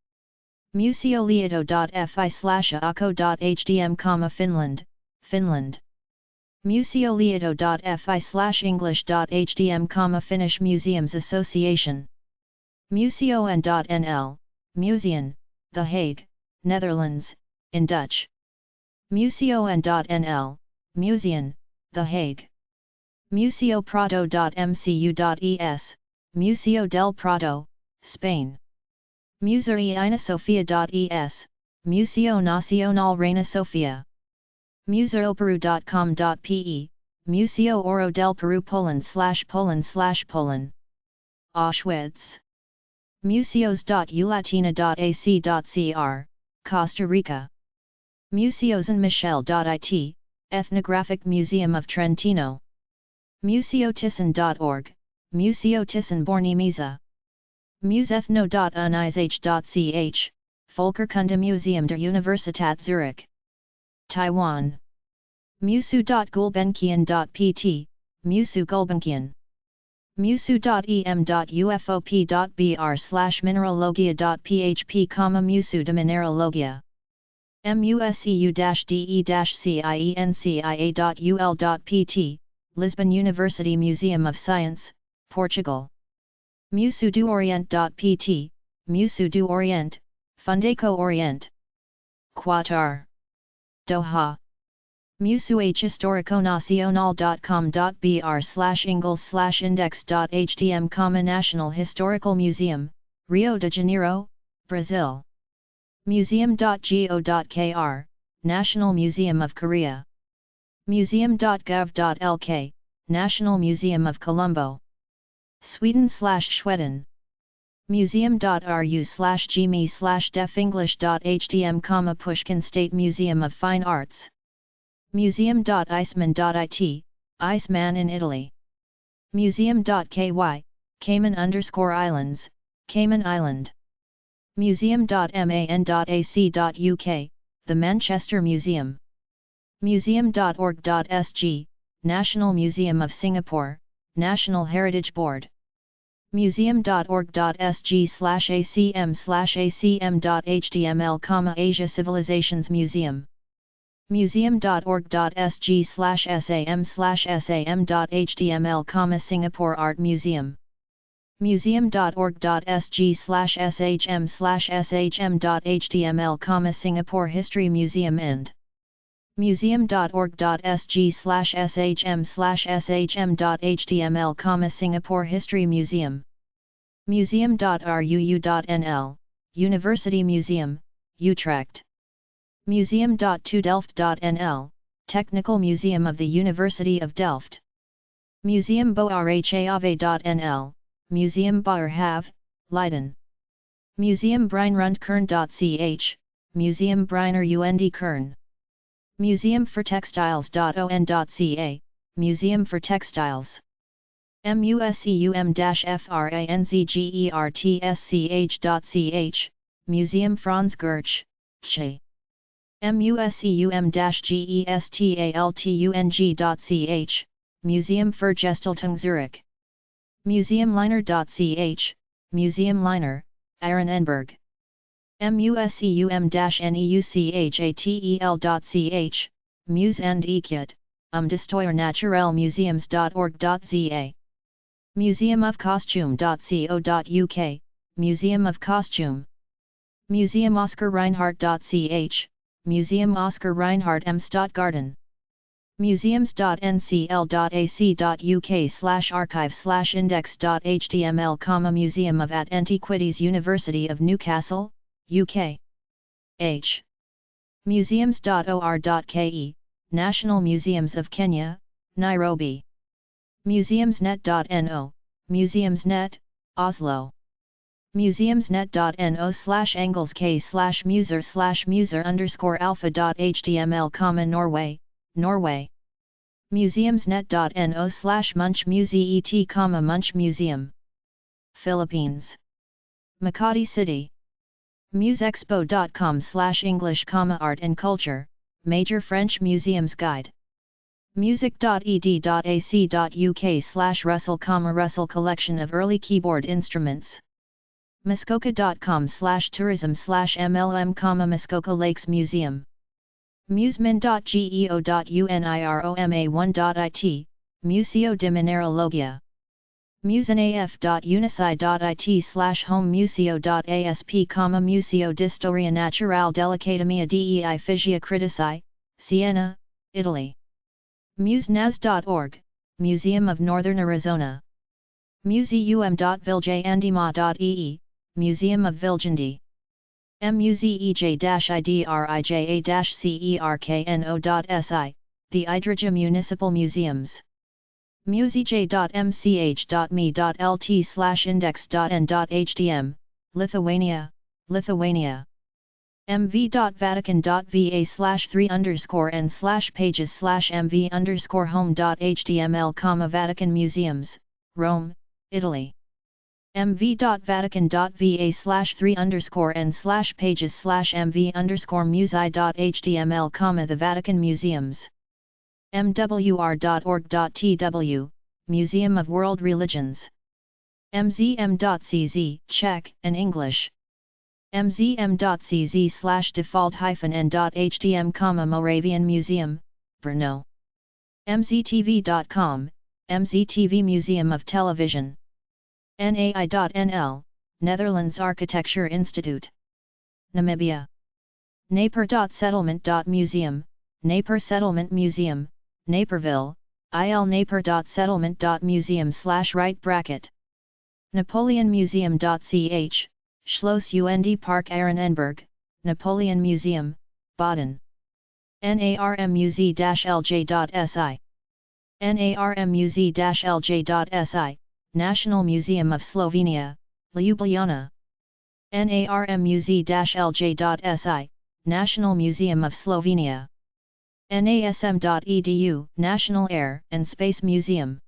museoliado.fi/aco.hdm, Finland, Finland. museoliado.fi/english.hdm, Finnish Museums Association. museon.nl, Museum, The Hague, Netherlands, in Dutch. museon.nl, Museum, The Hague. museoprado.mcu.es, Museo del Prado, Spain. museoinasofia.es, Museo Nacional Reina Sofia. museoperu.com.pe, Museo Oro del Peru, Poland/Poland/Poland. Auschwitz. museos.ulatina.ac.cr, Costa Rica. museosanmichel.it, Ethnographic Museum of Trentino. museotissen.org, Museo Thyssen Bornemisza. Musethno.unizh.ch, Volkerkundemuseum der Universität Zurich. Taiwan. Musu.gulbenkian.pt, Musu Gulbenkian. Musu.em.ufop.br/mineralogia.php, Musu de Mineralogia. museu-de-ciência.ul.pt, Lisbon University Museum of Science, Portugal. Museu do Oriente.pt, Museu do Oriente, Fundação Oriente. Qatar. Doha. musuehistoriconacional.com.br/ingles/index.htm, National Historical Museum, Rio de Janeiro, Brazil. Museum.go.kr, National Museum of Korea. Museum.gov.lk, National Museum of Colombo. Sweden/Schweden. Museum.ru/gme/deafenglish.htm, Pushkin State Museum of Fine Arts. Museum.iceman.it, Iceman in Italy. Museum.ky, Cayman_Islands, Cayman Island. Museum.man.ac.uk, the Manchester Museum. Museum.org.sg, National Museum of Singapore, National Heritage Board. Museum.org.sg/acm/acm.html, Asia Civilizations Museum.org.sg/sam/sam.html, Singapore Art Museum. Museum.org.sg/shm/shm.html, Singapore History Museum and Museum.org.sg/shm/shm.html, Singapore History Museum. Museum.ruu.nl, University Museum, Utrecht. Museum.todelft.nl, Technical Museum of the University of Delft. Museum.boerhaave.nl, Museum Boerhaave, Leiden. Museum Breinrundkern.ch, Museum Breiner und Kern. Museum for Textiles.on.ca, Museum for Textiles. Museum-franzgertsch.ch, Museum Franz Gertsch, Ch. Museum-gestaltung.ch, Museum für Gestaltung Zurich. Museumliner.ch, Museum Liner, Ehrenenberg. Museum-neuchatel.ch, Muse and Ekiat, Destroyer-naturelle-museums.org.za. Museum of Costume.co.uk, Museum of Costume. Museum Oscar Reinhardt.ch, Museum Oscar Reinhardt M. Stuttgarten. Museums.ncl.ac.uk/archive/index.html, Museum of Antiquities, University of Newcastle, UK. H. Museums.or.ke, National Museums of Kenya, Nairobi. Museumsnet.no, Museumsnet, Oslo. Museumsnet.no/angles/k/muser/muser_alpha.html, Norway, Norway. Museumsnet.no/munchmuseet, Munch Museum. Philippines. Makati City. Musexpo.com/English, Art and Culture, Major French Museums Guide. music.ed.ac.uk/Russell, Russell Collection of Early Keyboard Instruments. Muskoka.com/tourism/MLM, Muskoka Lakes Museum. Museman.geo.uniroma1.it, Museo de Mineralogia. musenaf.unici.it/home museo.asp, Museo di Storia Naturale dell'Accademia dei Fisici Critici, Siena, Italy. Musenaz.org, Museum of Northern Arizona. Museum.viljandima.ee, Museum of Viljandi. Muzej-idrija-cerkno.si, the Idrija Municipal Museums. Muzej.mch.me.lt/index.n.htm, Lithuania, Lithuania. mv.vatican.va/3_n/pages/mv_home.html, Vatican Museums, Rome, Italy. mv.vatican.va/3_n/pages/mv_musi.html, The Vatican Museums. mwr.org.tw, Museum of World Religions. mzm.cz, Czech and English. mzm.cz/default-n.htm, Moravian Museum, Brno. mztv.com, MZTV Museum of Television. NAI.nl, Netherlands Architecture Institute. Namibia. Naper.settlement.museum, Naper Settlement Museum, Naperville, ilnaper.settlement.museum/right. Napoleonmuseum.ch, Schloss und Park Ehrenenberg, Napoleon Museum, Baden. narmuz-lj.si. narmuz-lj.si, National Museum of Slovenia, Ljubljana. narmuz-lj.si, National Museum of Slovenia. nasm.edu, National Air and Space Museum.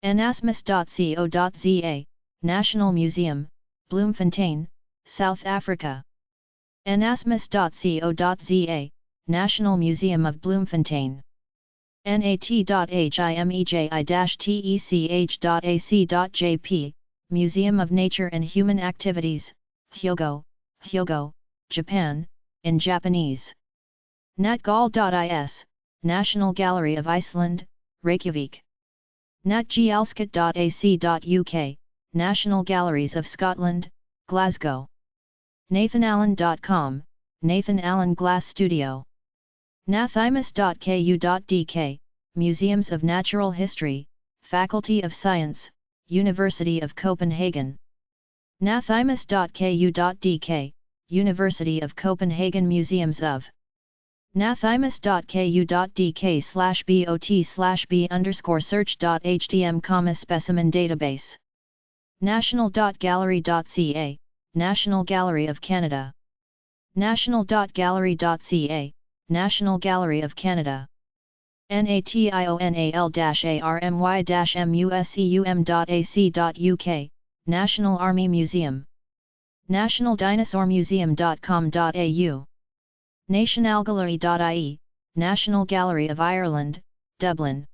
nasmus.co.za, National Museum, Bloemfontein, South Africa. nasmus.co.za, National Museum of Bloemfontein. nat.himeji-tech.ac.jp, Museum of Nature and Human Activities, Hyogo, Japan, in Japanese. natgal.is, National Gallery of Iceland, Reykjavik. natgalscat.ac.uk, National Galleries of Scotland, Glasgow. nathanallen.com, Nathan Allen Glass Studio. nathimus.ku.dk, Museums of Natural History, Faculty of Science, University of Copenhagen. nathimus.ku.dk, University of Copenhagen Museums of. nathimus.ku.dk/bot/b_search.htm, Specimen Database. national.gallery.ca, National Gallery of Canada. national.gallery.ca, National Gallery of Canada. national-army-museum.ac.uk, National Army Museum. nationaldinosaurmuseum.com.au. nationalgallery.ie, National Gallery of Ireland, Dublin.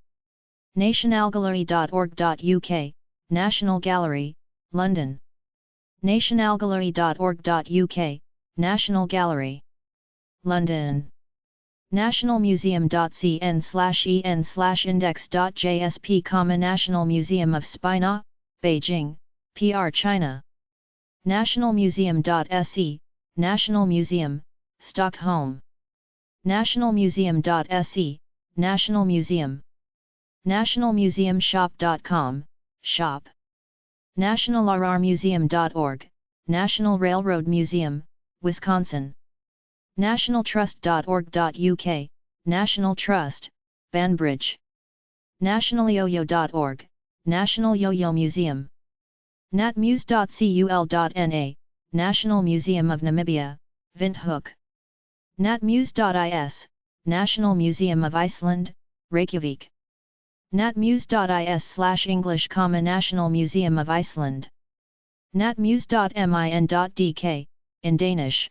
nationalgallery.org.uk, National Gallery, London. nationalgallery.org.uk, National Gallery, London. nationalmuseum.cn/en/index.jsp, National Museum of Spina, Beijing, PR China. nationalmuseum.se, National Museum, Stockholm. nationalmuseum.se, National Museum. nationalmuseumshop.com, shop. nationalrrmuseum.org, National Railroad Museum, Wisconsin. nationaltrust.org.uk, National Trust, Banbridge. nationalyoyo.org, National Yo-Yo Museum. natmuse.cul.na, National Museum of Namibia, Windhoek. natmuse.is, National Museum of Iceland, Reykjavik. natmuse.is/English, National Museum of Iceland. natmuse.min.dk, in Danish.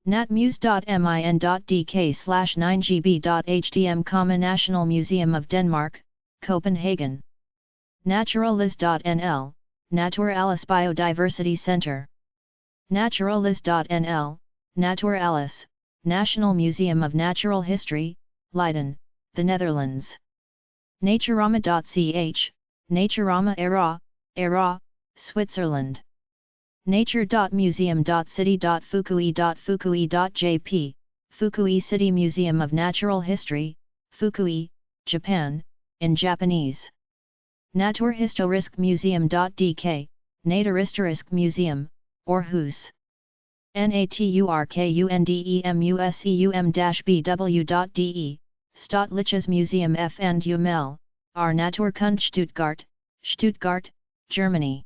natmuse.min.dk/9gb.htm, National Museum of Denmark, Copenhagen. naturalis.nl, Naturalis Biodiversity Center. naturalis.nl, Naturalis, National Museum of Natural History, Leiden, the Netherlands. naturama.ch, Naturama Era, Switzerland. nature.museum.city.fukui.jp, Fukui City Museum of Natural History, Fukui, Japan, in Japanese. Naturhistorisk Museum.dk, Naturhistorisk Museum, Aarhus. naturkundemuseum-bw.de, Staatliches Museum F. and Umel, R. Naturkunde Stuttgart, Stuttgart, Germany.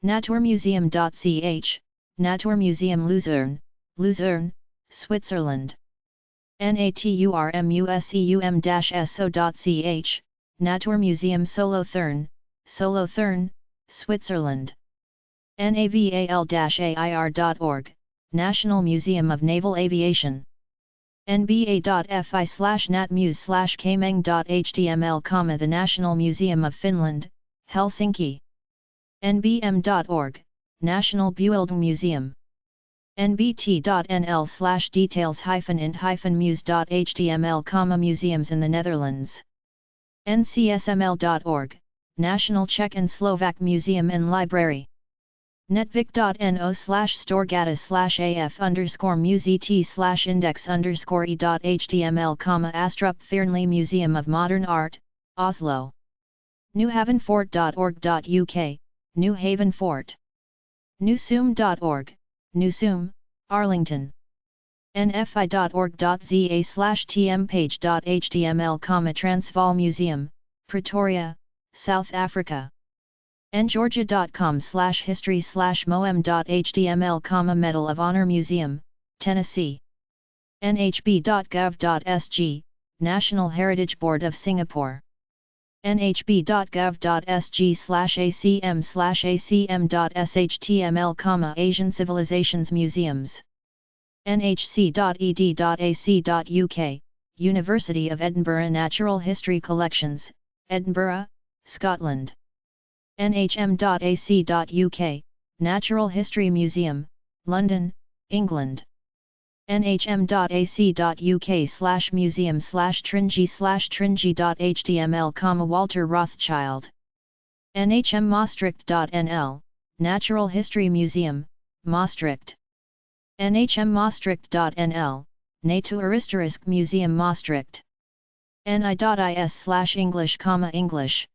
Naturmuseum.ch, Naturmuseum Luzern, Luzern, Switzerland. naturmuseum-so.ch, Naturmuseum Solothurn, Solothurn, Switzerland. naval-air.org, National Museum of Naval Aviation. nba.fi/natmuse/kmeng.html, the National Museum of Finland, Helsinki. nbm.org, National Building Museum. nbt.nl/details-int-muse.html, museums in the Netherlands. ncsml.org, National Czech and Slovak Museum and Library. netvik.no/storgatus/af_muset/index_e.html, Astrup Fearnley Museum of Modern Art, Oslo. newhavenfort.org.uk, New Haven Fort. newsum.org, Newsum, Arlington. nfi.org.za/tmpage.html, Transvaal Museum, Pretoria, South Africa. ngeorgia.com/history/moem.html, Medal of Honor Museum, Tennessee. nhb.gov.sg, National Heritage Board of Singapore. nhb.gov.sg/acm/acm.shtml, Asian Civilizations nhc.ed.ac.uk, University of Edinburgh Natural History Collections, Edinburgh, Scotland. nhm.ac.uk, Natural History Museum, London, England. nhm.ac.uk/museum/tringy/tringy.html, Walter Rothschild. nhmmaastricht.nl, Natural History Museum, Maastricht. nhmmaastricht.nl, Natuurhistorisch Museum Maastricht. ni.is/English, English.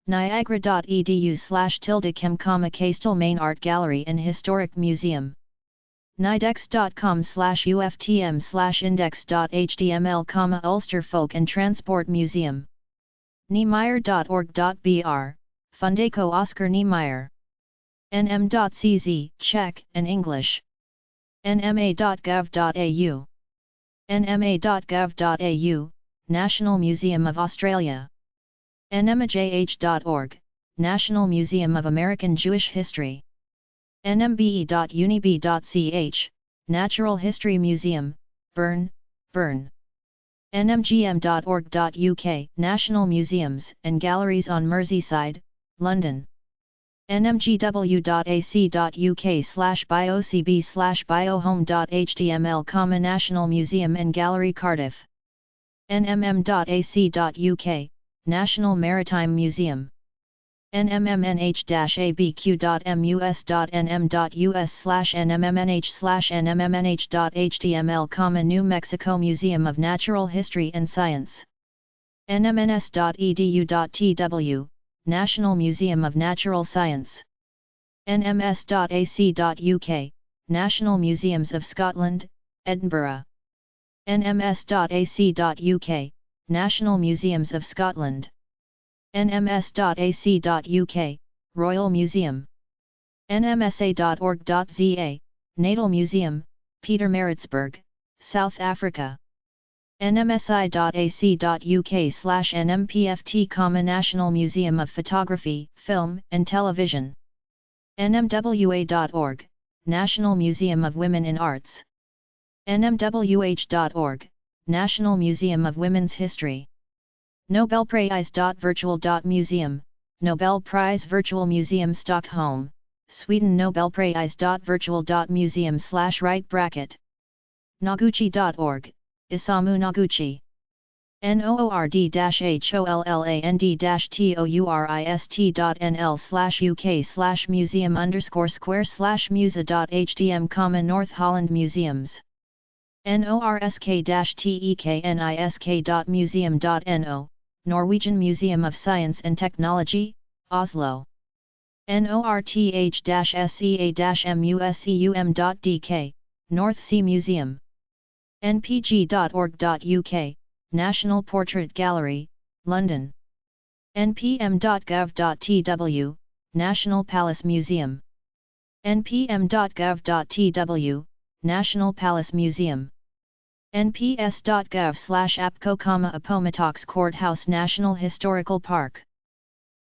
niagara.edu/chem, Castel Main Art Gallery and Historic Museum. nidex.com/uftm/index.html, Ulster Folk and Transport Museum. niemeyer.org.br, Fundaco Oscar Niemeyer. nm.cz, Czech and English. nma.gov.au. nma.gov.au, National Museum of Australia. nmajh.org, National Museum of American Jewish History. nmbe.unib.ch, Natural History Museum, Bern, Bern. nmgm.org.uk, National Museums and Galleries on Merseyside, London. nmgw.ac.uk/biocb/biohome.html, National Museum and Gallery Cardiff. nmm.ac.uk, National Maritime Museum. nmmnh-abq.mus.nm.us/nmmnh/nmmnh.html, New Mexico Museum of Natural History and Science. nmns.edu.tw, National Museum of Natural Science. nms.ac.uk, National Museums of Scotland, Edinburgh. nms.ac.uk, National Museums of Scotland. nms.ac.uk, Royal Museum. nmsa.org.za, Natal Museum, Pietermaritzburg, South Africa. nmsi.ac.uk/nmpft, National Museum of Photography, Film and Television. nmwa.org, National Museum of Women in Arts. nmwh.org, National Museum of Women's History. Nobelprize.virtual.museum, Nobel Prize Virtual Museum Stockholm, Sweden. Nobelprize.virtual.museum/right. Noguchi.org, Isamu Noguchi. noord-holland.nl/uk/museum_square/musa.htm, North Holland Museums. norsk-teknisk.museum.no, Norwegian Museum of Science and Technology, Oslo. north-sea-museum.dk, North Sea Museum. npg.org.uk, National Portrait Gallery, London. npm.gov.tw, National Palace Museum. npm.gov.tw, National Palace Museum. nps.gov/apco, Appomattox Courthouse National Historical Park.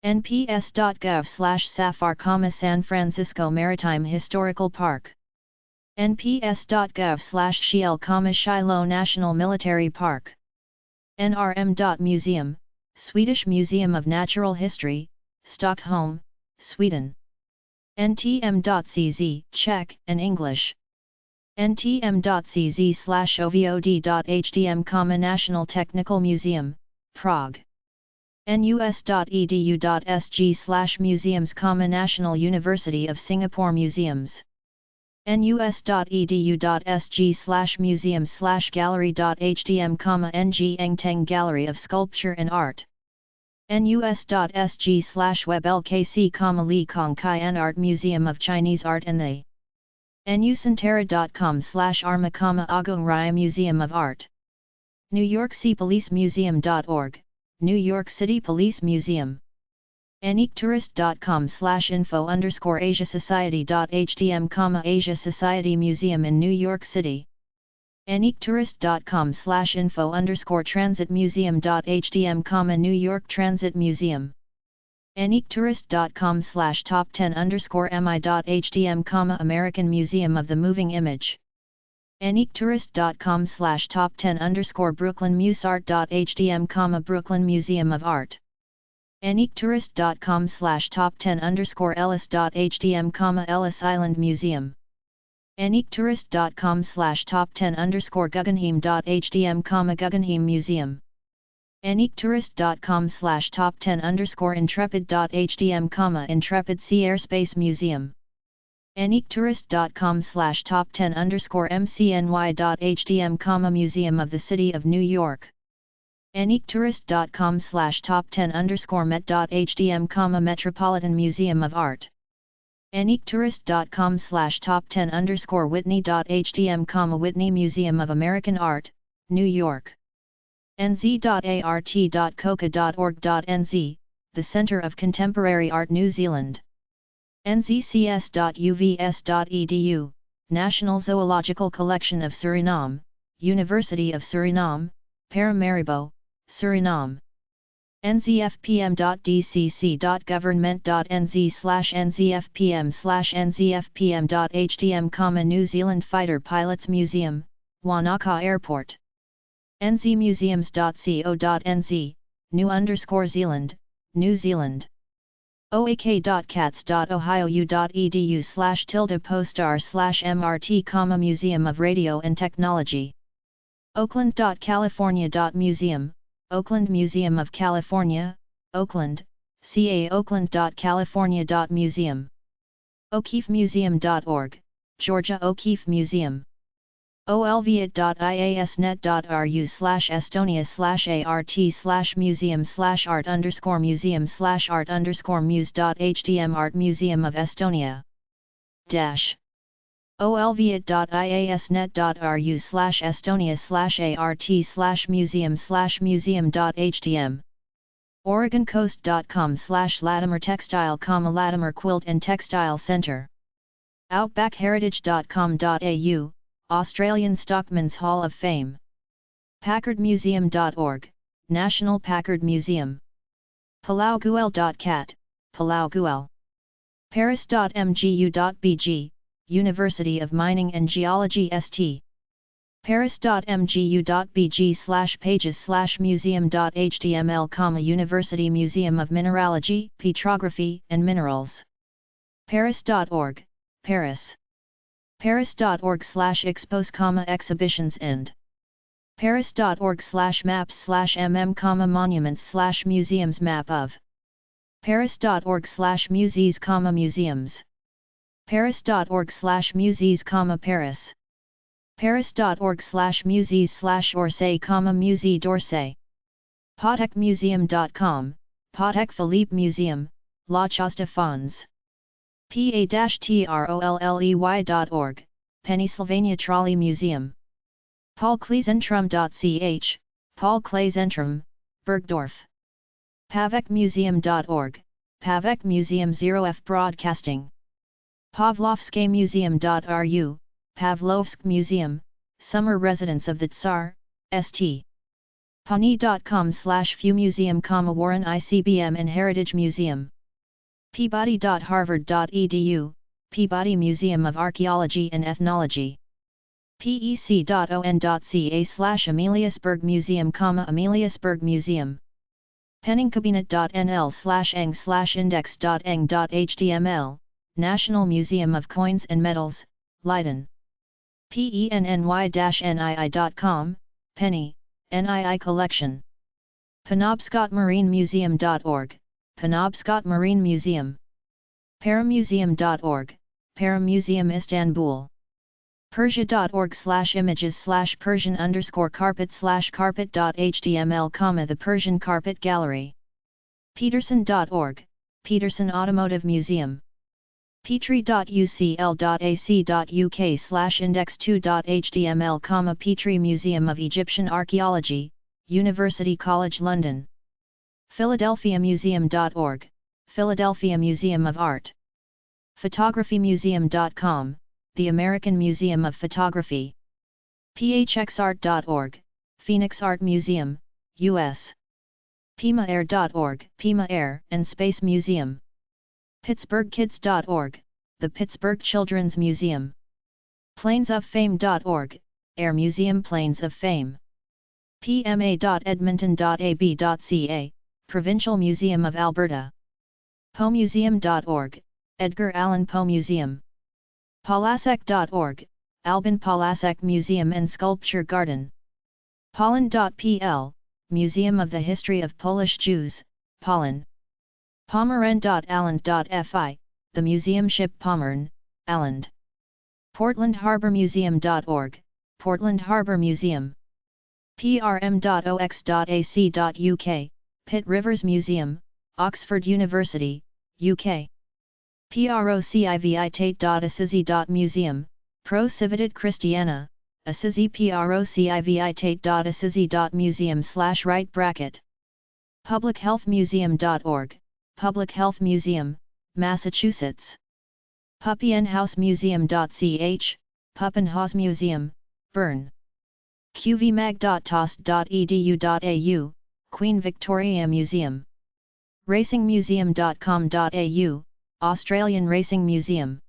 nps.gov/SAFAR, San Francisco Maritime Historical Park. nps.gov/Shiel, National Military Park. nrm.museum, Swedish Museum of Natural History, Stockholm, Sweden. ntm.cz, Czech and English. ntm.cz/ovod.hdm, National Technical Museum, Prague. nus.edu.sg/museums, National University of Singapore Museums. nus.edu.sg/museums/gallery.hdm, ng Engteng Gallery of Sculpture and Art. nus.sg/weblkc, Li Kongkai Art Museum of Chinese Art and the nusantara.com/arma, Agung Raya Museum of Art. New York City Police Museum.org, New York City Police Museum. aniquetourist.com/info_asiasociety.htm, Asia Society Museum in New York City. aniquetourist.com/info_transitmuseum.htm, New York Transit Museum. aniquetourist.com/top10_mi.htm, American Museum of the Moving Image. aniquetourist.com/top10_Brooklyn Museart.htm, Brooklyn Museum of Art. aniquetourist.com/top10_Ellis.htm, Ellis Island Museum. aniquetourist.com/top10_Guggenheim.htm, Guggenheim Museum. aniquetourist.com/top10_Intrepid.htm, Intrepid Sea Airspace Museum. aniquetourist.com/top10_mcny.htm, Museum of the City of New York. aniquetourist.com/top10_met.htm, Metropolitan Museum of Art. aniquetourist.com/top10_whitney.htm, Whitney Museum of American Art, New York. nz.art.coca.org.nz, the Centre of Contemporary Art New Zealand. nzcs.uvs.edu, National Zoological Collection of Suriname, University of Suriname, Paramaribo, Suriname. nzfpm.dcc.government.nz/nzfpm/nzfpm.htm, New Zealand Fighter Pilots Museum, Wanaka Airport. nzmuseums.co.nz, New_Zealand, New Zealand. oak.cats.ohio.edu/postar/mrt, Museum of Radio and Technology. Oakland.california.museum, Oakland Museum of California, Oakland, ca. Oakland.california.museum. O'KeefeMuseum.org, Georgia O'Keeffe Museum. olviat.iasnet.ru/estonia/art_museum/art_muse.htm, Art Museum of Estonia. olviat.iasnet.ru/estonia/art/museum/museum.htm. OregonCoast.com/Latimer Textile, Latimer Quilt and Textile Center. Outbackheritage.com.au, Australian Stockman's Hall of Fame. PackardMuseum.org, National Packard Museum. PalauGuel.cat, PalauGuel. Paris.mgu.bg, University of Mining and Geology St. paris.mgu.bg/pages/museum.html, University Museum of Mineralogy, Petrography and Minerals. Paris.org, Paris. Paris.org/expos, exhibitions and Paris.org/maps/mm, monuments/museums, map of Paris.org/musees, museums. Paris.org/musees, Paris. Paris.org/musees/Orsay, Musée d'Orsay. PatekMuseum.com, Patek Philippe Museum, La Chaux-de-Fonds. pa-trolley.org, Pennsylvania Trolley Museum. paulclayzentrum.ch, Paul Clayzentrum, Bergdorf. pavekmuseum.org, Pavek Museum 0F Broadcasting. Pavlovskymuseum.ru, Pavlovsk Museum, Summer Residence of the Tsar, St. Pawnee.com/FewMuseum, Warren ICBM and Heritage Museum. Peabody.harvard.edu, Peabody Museum of Archaeology and Ethnology. pec.on.ca/Ameliusberg Museum, Ameliusberg Museum. Penningcabinet.nl/eng/index.eng.html, National Museum of Coins and Metals, Leiden. PENNY-NII.com, Penny, NII Collection. Penobscotmarinemuseum.org, Penobscot Marine Museum. Paramuseum.org, Paramuseum Istanbul. Persia.org/images/Persian_carpet/carpet.html, the Persian Carpet Gallery. Peterson.org, Peterson Automotive Museum. petrie.ucl.ac.uk/index2.html, Petrie Museum of Egyptian Archaeology, University College London. Philadelphiamuseum.org, Philadelphia Museum of Art. Photographymuseum.com, the American Museum of Photography. phxart.org, Phoenix Art Museum, U.S. pimaAir.org, Pima Air and Space Museum. PittsburghKids.org, the Pittsburgh Children's Museum. Planesoffame.org, Air Museum Planes of Fame. pma.edmonton.ab.ca, Provincial Museum of Alberta. poemuseum.org, Edgar Allan Poe Museum. Polasek.org, Albin Polasek Museum and Sculpture Garden. Polin.pl, Museum of the History of Polish Jews, Polin. Pomeren.alland.fi, the museum ship Pommern, Alland. PortlandHarborMuseum.org, Portland Harbor Museum. prm.ox.ac.uk, Pitt Rivers Museum, Oxford University, UK. Procivitatate.assisi.museum, Pro Civitate Christiana, Assisi. Procivitatate.assisi.museum/right bracket. PublichealthMuseum.org, Public Health Museum, Massachusetts. Puppyandhousemuseum.ch, Puppenhaus Museum, Bern. qvmag.tost.edu.au, Queen Victoria Museum. racingmuseum.com.au, Australian Racing Museum.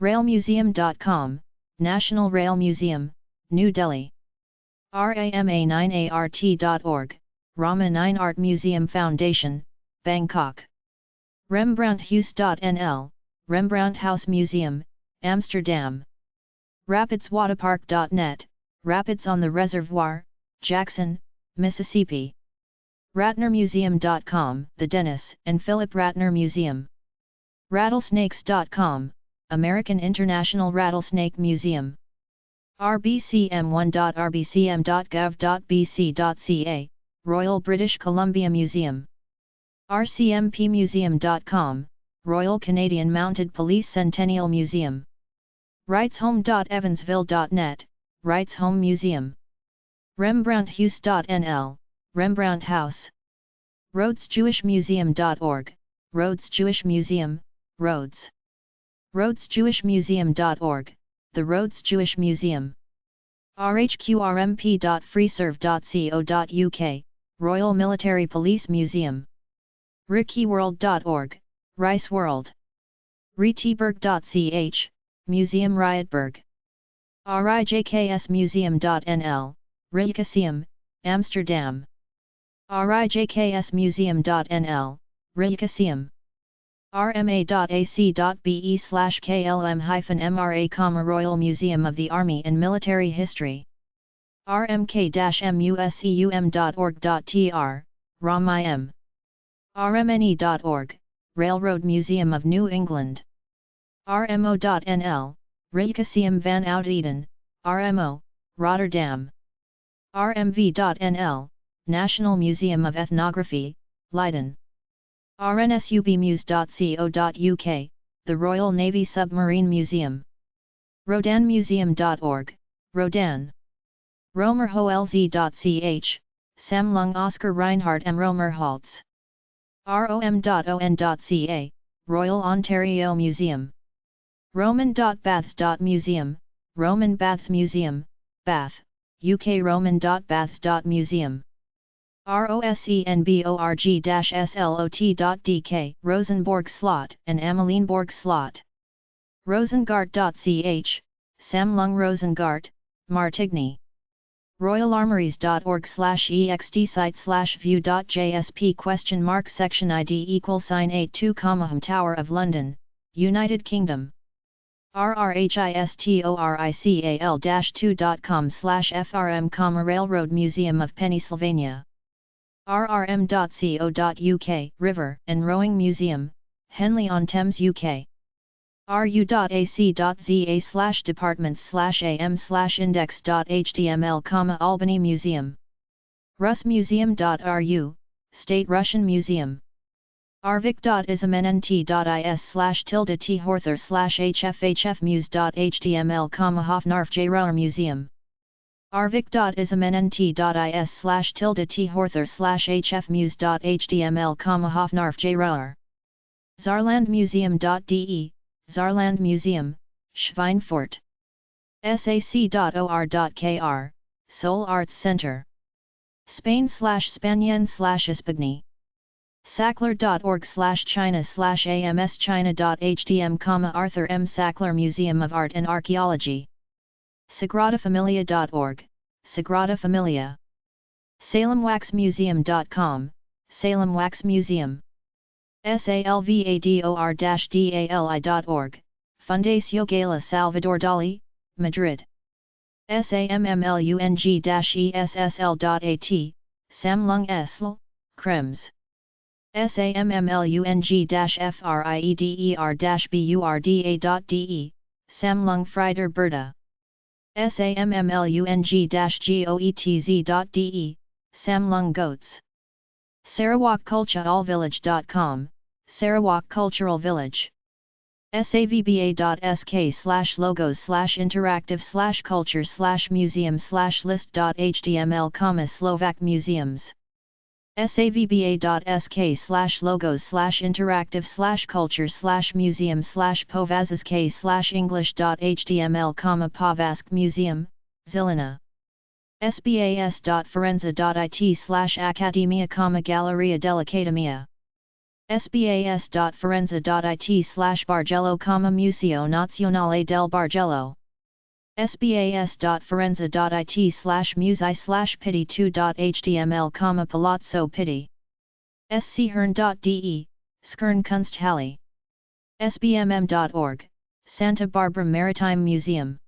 railmuseum.com, National Rail Museum, New Delhi. rama9art.org, Rama 9 Art Museum Foundation, Bangkok. rembrandthuis.nl, Rembrandt House Museum, Amsterdam. rapidswaterpark.net, Rapids on the Reservoir, Jackson, Mississippi. ratnermuseum.com, the Dennis and Philip Ratner Museum. rattlesnakes.com, American International Rattlesnake Museum. rbcm1.rbcm.gov.bc.ca, Royal British Columbia Museum. rcmpmuseum.com, Royal Canadian Mounted Police Centennial Museum. rightshome.evansville.net, Rights Home Museum. rembrandthuis.nl, Rembrandt House. rhodesjewishmuseum.org, Rhodes Jewish Museum, Rhodes. rhodesjewishmuseum.org, the Rhodes Jewish Museum. rhqrmp.freeserve.co.uk, Royal Military Police Museum. rickyworld.org, Rice World. ritberg.ch, Museum Rietberg. rijksmuseum.nl, Rijksmuseum, Amsterdam. rijksmuseum.nl, Rijksmuseum. rma.ac.be/klm-mra, Royal Museum of the Army and Military History. rmk-museum.org.tr, RAMIM. rmne.org, Railroad Museum of New England. rmo.nl, Rijksmuseum van Oud Eden, RMO, Rotterdam. rmv.nl, National Museum of Ethnography, Leiden. rnsubmuse.co.uk, the Royal Navy Submarine Museum. rodanmuseum.org, Rodan. romerholz.ch, Sammlung Oscar Reinhardt M. Romerholz. rom.on.ca, Royal Ontario Museum. roman.baths.museum, Roman Baths Museum, Bath, UK. roman.baths.museum. rosenborg-slot.dk, Rosenborg Slot and Amalienborg Slot. Rosengart.ch, Samlung Rosengart, Martigny. royalarmories.org/ext site/view.jsp ? Section ID =82, Tower of London, United Kingdom. rrhistorycal-2.com/frm, Railroad Museum of Pennsylvania. rrm.co.uk, River and Rowing Museum, Henley-on-Thames, UK. ru.ac.za/departments/am/index.html, Albany Museum. rusmuseum.ru, State Russian Museum. arvik.ismnnt.is/t-horther/hfhfmuse.html, Hofnarf Museum. arvik.ismnnt.is/t-horther/hfmuse.html, Hofnarf Zarlandmuseum.de, Zarland Museum, Schweinfurt. sac.or.kr, Seoul Arts Center. Spain/Spanien/Espagny. sackler.org/China/amschina.htm, Arthur M. Sackler Museum of Art and Archaeology. sagradafamilia.org, Sagrada Familia. salemwaxmuseum.com, Salem Wax Museum. salvador-dali.org, Fundacio Gala Salvador Dali, Madrid. sammlung-essl.at, Samlung Esl, Krems. sammlung-frieder-burda.de, Samlung Frieder Burda. sammlung-goetz.de, Samlung Goetz. sarawakculturalvillage.com, Sarawak Cultural Village. savba.sk/logos/interactive/culture/museum/list.html, Slovak Museums. savba.sk/logos/interactive/culture/museum/povazsk/english.html, Pavask Museum, Zilina. sbas.forenza.it/academia, Galleria dell'Accademia. sbas.forenza.it/bargello, Museo Nazionale del Bargello. sbas.forenza.it/musei/pitti2.html, Palazzo Pitti. schern.de, Skern Kunsthalle. sbmm.org, Santa Barbara Maritime Museum.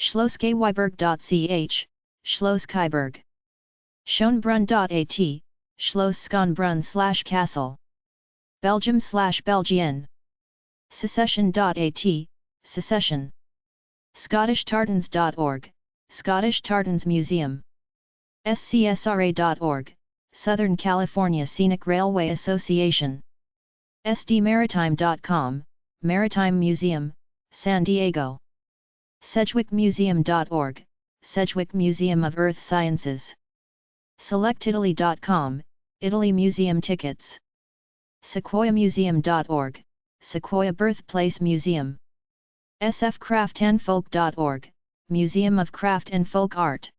schlosskeiberg.ch, Schloss Kaiberg. Schönbrunn.at, Schloss Schönbrunn/Castle. Belgium/Belgienne. Secession.at, Secession. ScottishTartans.org, Scottish Tartans Museum. SCSRA.org, Southern California Scenic Railway Association. SDMaritime.com, Maritime Museum, San Diego. SedgwickMuseum.org, Sedgwick Museum of Earth Sciences. SelectItaly.com, Italy Museum Tickets. SequoiaMuseum.org, Sequoia Birthplace Museum. sfcraftandfolk.org, Museum of Craft and Folk Art.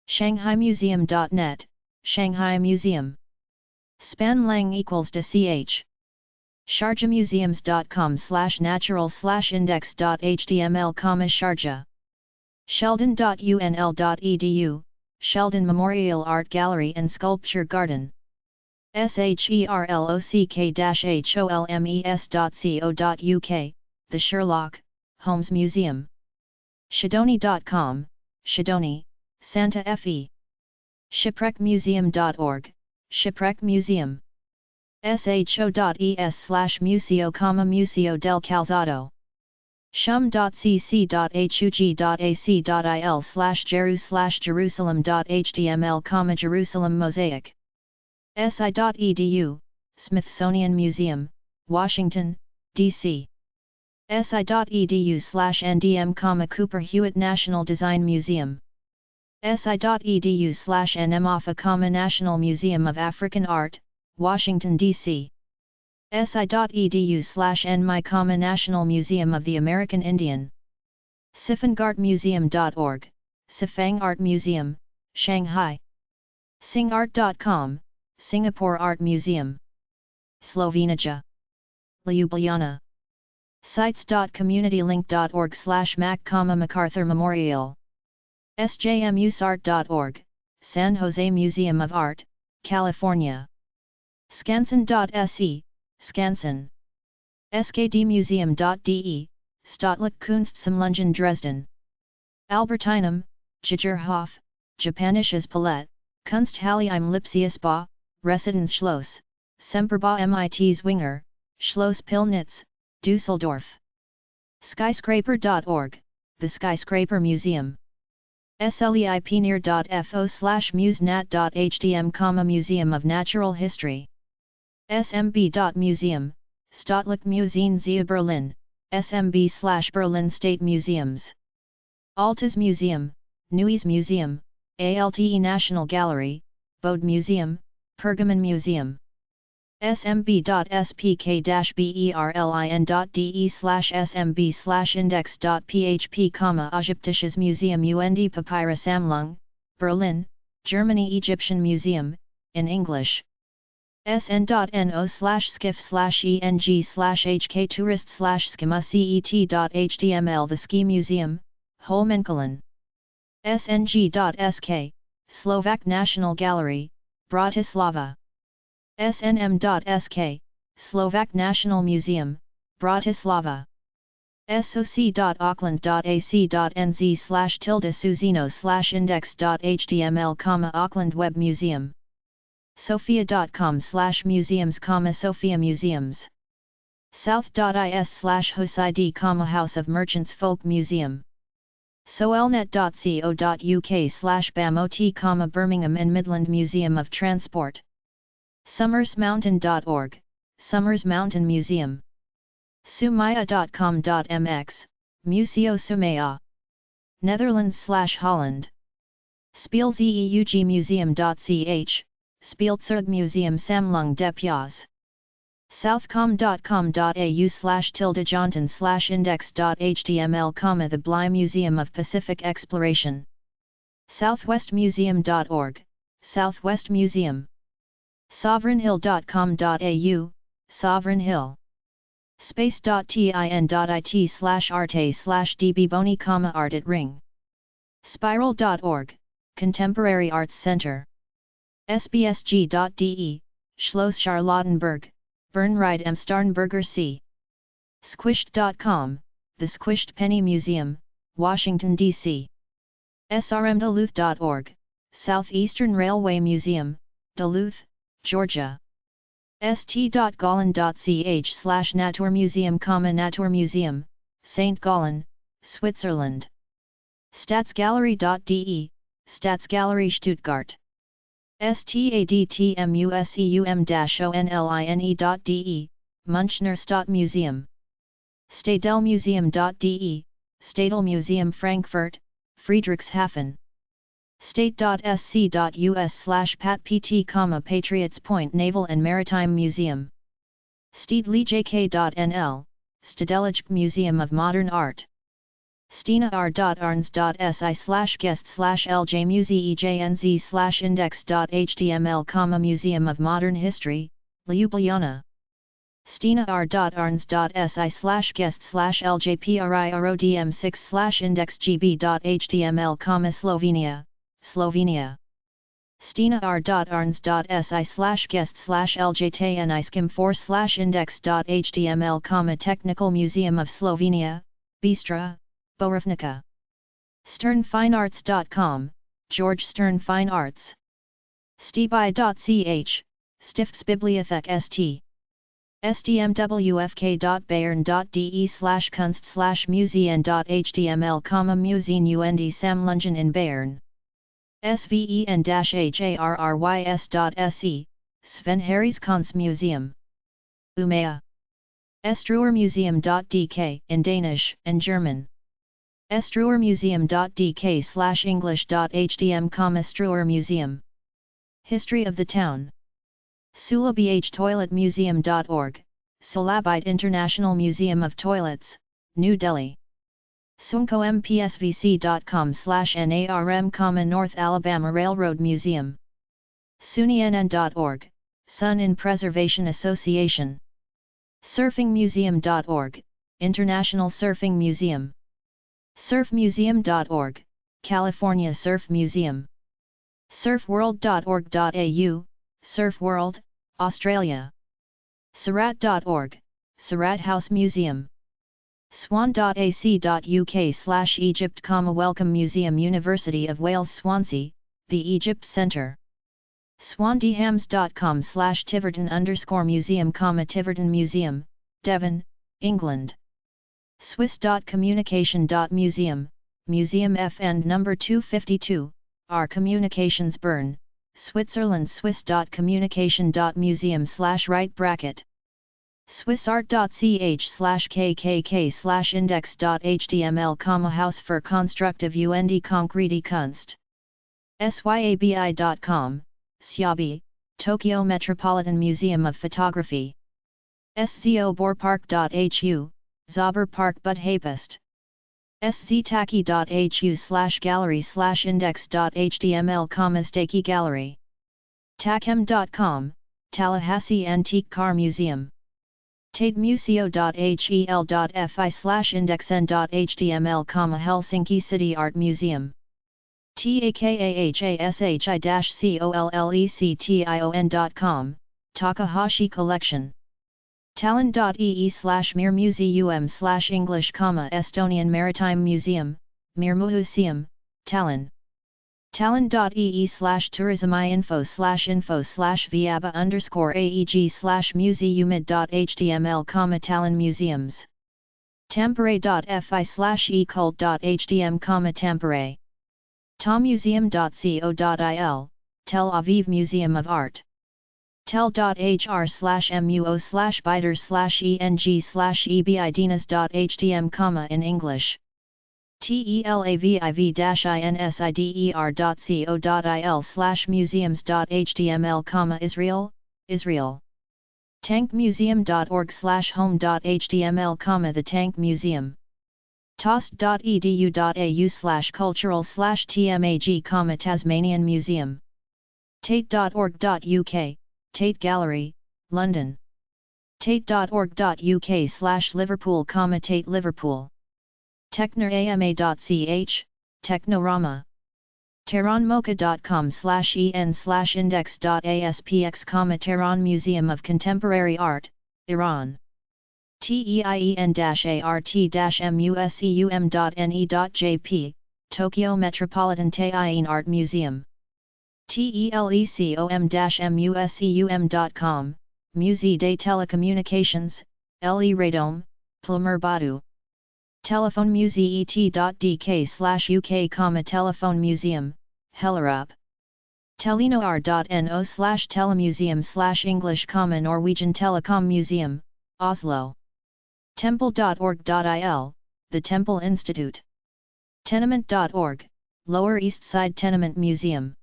ShanghaiMuseum.net, Shanghai Museum. Spanlang=ch. sharjahmuseums.com/natural/index.html, Sharjah. sheldon.unl.edu, Sheldon Memorial Art Gallery and Sculpture Garden. sherlock-holmes.co.uk, The Sherlock Holmes Museum. Shidoni.com, Shidoni, Santa Fe. shipwreckmuseum.org, Shipwreck Museum. sho.es/museo, Museo del Calzado. shum.cc.hug.ac.il/jeru/jerusalem.html, Jerusalem Mosaic. si.edu, Smithsonian Museum, Washington, D.C. si.edu/ndm, Cooper Hewitt National Design Museum. si.edu/nmaffa, National Museum of African Art, Washington, D.C. si.edu/nmi, National Museum of the American Indian. Sifangartmuseum.org, Sifang Art Museum, Shanghai. Singart.com, Singapore Art Museum. Slovenija. Ljubljana. sites.communitylink.org/Mac, MacArthur Memorial. sjmusart.org, San Jose Museum of Art, California. Skansen.se, Skansen. skdmuseum.de, Staatliche Kunstsammlungen Dresden. Albertinum, Jagerhof, Japanisches Palette, Kunsthalle im Lipsiusbau, Residenzschloss, Semperbau mit Zwinger, Schloss Pillnitz, Dusseldorf. Skyscraper.org, The Skyscraper Museum. sleipnir.fo/musenat.htm, Museum of Natural History. smb.museum, Staatliche Museen zu Berlin, smb/Berlin State Museums. Altes Museum, Neues Museum, ALTE National Gallery, Bode Museum, Pergamon Museum. smb.spk-berlin.de/smb/index.php, Ägyptisches Museum und Papyrussammlung, Berlin, Germany. Egyptian Museum, in English. sn.no/skif/eng/hk-tourist/schema-cet.html, The Ski Museum, Holmenkollen. sng.sk, Slovak National Gallery, Bratislava. snm.sk, Slovak National Museum, Bratislava. soc.auckland.ac.nz/suzino/index.html, Auckland Web Museum. Sofia.com/museums, Sofia Museums. south.is/hosid, House of Merchants Folk Museum. soelnet.co.uk/bamot, Birmingham and Midland Museum of Transport. summersmountain.org, Summers Mountain Museum. sumaya.com.mx, Museo Sumaya. Netherlands/Holland. spielzeugmuseum.ch, Spielzeug Museum Sammlung des Piaz. southcom.com.au/tildejonton/index.html, The Bligh Museum of Pacific Exploration. southwestmuseum.org, Southwest Museum. sovereignhill.com.au, Sovereign Hill. space.tin.it/arte/dbboni, art at ring. spiral.org, Contemporary Arts Center. sbsg.de, Schloss Charlottenburg, Bernried am Starnberger See. Squished.com, The Squished Penny Museum, Washington, D.C. srmduluth.org, Southeastern Railway Museum, Duluth, Georgia. st.gallen.ch/Naturmuseum, Naturmuseum, St. Gallen, Switzerland. Staatsgalerie.de, Staatsgalerie Stuttgart. statmuseum-online.de, Münchner Stadtmuseum. Stadelmuseum.de, Stadelmuseum Frankfurt, Friedrichshafen. state.sc.us/patpt, Patriots Point Naval and Maritime Museum. Stedelijk.nl, Stedelijk Museum of Modern Art. stena-r.arns.si/guest/ljmuseejnz/index.html, Museum of Modern History, Ljubljana. stena-r.arns.si/guest/ljprirodm6/index.gb.html, Slovenia, Slovenia. stena-r.arns.si/guest/ljtniskim4/index.html, Technical Museum of Slovenia, Bistra, Borovnica. sternfinearts.com, George Stern Fine Arts. stbi.ch, Stiftsbibliothek St. stmwfk.bayern.de/kunst/museen.html, Museen und Sammlungen in Bayern. sven-harrys.se, Sven Harrys Kunstmuseum. Umeå. Struermuseum.dk, in Danish and German. struermuseum.dk/english.htm, Struer Museum. History of the town. sulabhtoiletmuseum.org, Sulabite International Museum of Toilets, New Delhi. suncompsvc.com/narm, North Alabama Railroad Museum. SUNINN.org, Sun in Preservation Association. SurfingMuseum.org, International Surfing Museum. SurfMuseum.org, California Surf Museum. SurfWorld.org.au, Surf World, Australia. Surat.org, Surat House Museum. Swan.ac.uk/Egypt, Wellcome Museum, University of Wales Swansea, the Egypt Centre. swandehams.com/Tiverton_museum, Tiverton Museum, Devon, England. Swiss.communication.museum, Museum F and number 252, R Communications Bern, Switzerland. Swiss.communication.museum/right bracket. Swissart.ch/kkk/index.html, Haus für konstruktive und konkrete Kunst. Syabi.com, Syabi, Tokyo Metropolitan Museum of Photography. Szöborpark.hu, Zauberpark Budapest. sztaki.hu/gallery/index.html, Staki Gallery. Takem.com, Tallahassee Antique Car Museum. tatemuseo.hel.fi/indexn.html, Helsinki City Art Museum. takahshi-collection.com, Takahashi Collection. Tallinn.ee/mirmuseum/English, Estonian Maritime Museum, Mirmuseum, Tallinn. Tallinn.ee/tourism-info/viaba_aeg/museumid.html, Tallinn Museums. Tampere.fi/ecult.htm, Tampere. tamuseum.co.il, Tel Aviv Museum of Art. tel.hr/muo/biter/eng/ebidinas.htm, in English. telaviv-insider.co.il/museums.html, Israel, Israel. tankmuseum.org/home.html, The Tank Museum. tost.edu.au/cultural/tmag, Tasmanian Museum. tate.org.uk, Tate Gallery, London. tate.org.uk/Liverpool, Tate Liverpool. technoama.ch, Technorama. tehranmocha.com/en/index.aspx, Tehran Museum of Contemporary Art, Iran. teien-art-museum.ne.jp, Tokyo Metropolitan Teien Art Museum. telecom-museum.com, Musée des Télécommunications, Le Radome, Plumer Badu. Telephone museet.dk/uk, Telephone Museum, Hellerup. telenoar.no/telemuseum/English, Norwegian Telecom Museum, Oslo. temple.org.il, The Temple Institute. tenement.org, Lower East Side Tenement Museum.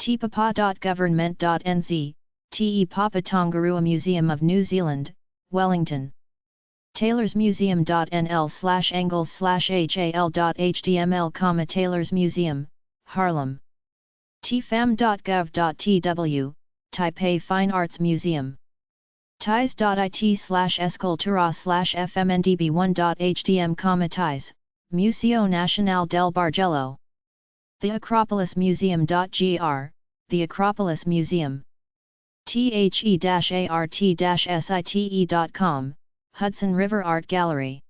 tepapa.government.nz, Te Papa Tongarua Museum of New Zealand, Wellington. taylorsmuseum.nl/angles/hal.html, Taylor's Museum, Harlem. tfam.gov.tw, Taipei Fine Arts Museum. tais.it/escultura/fmndb1.htm, tais, Museo Nacional del Bargello. The Acropolis Museum.gr, The Acropolis Museum. the-art-site.com, Hudson River Art Gallery.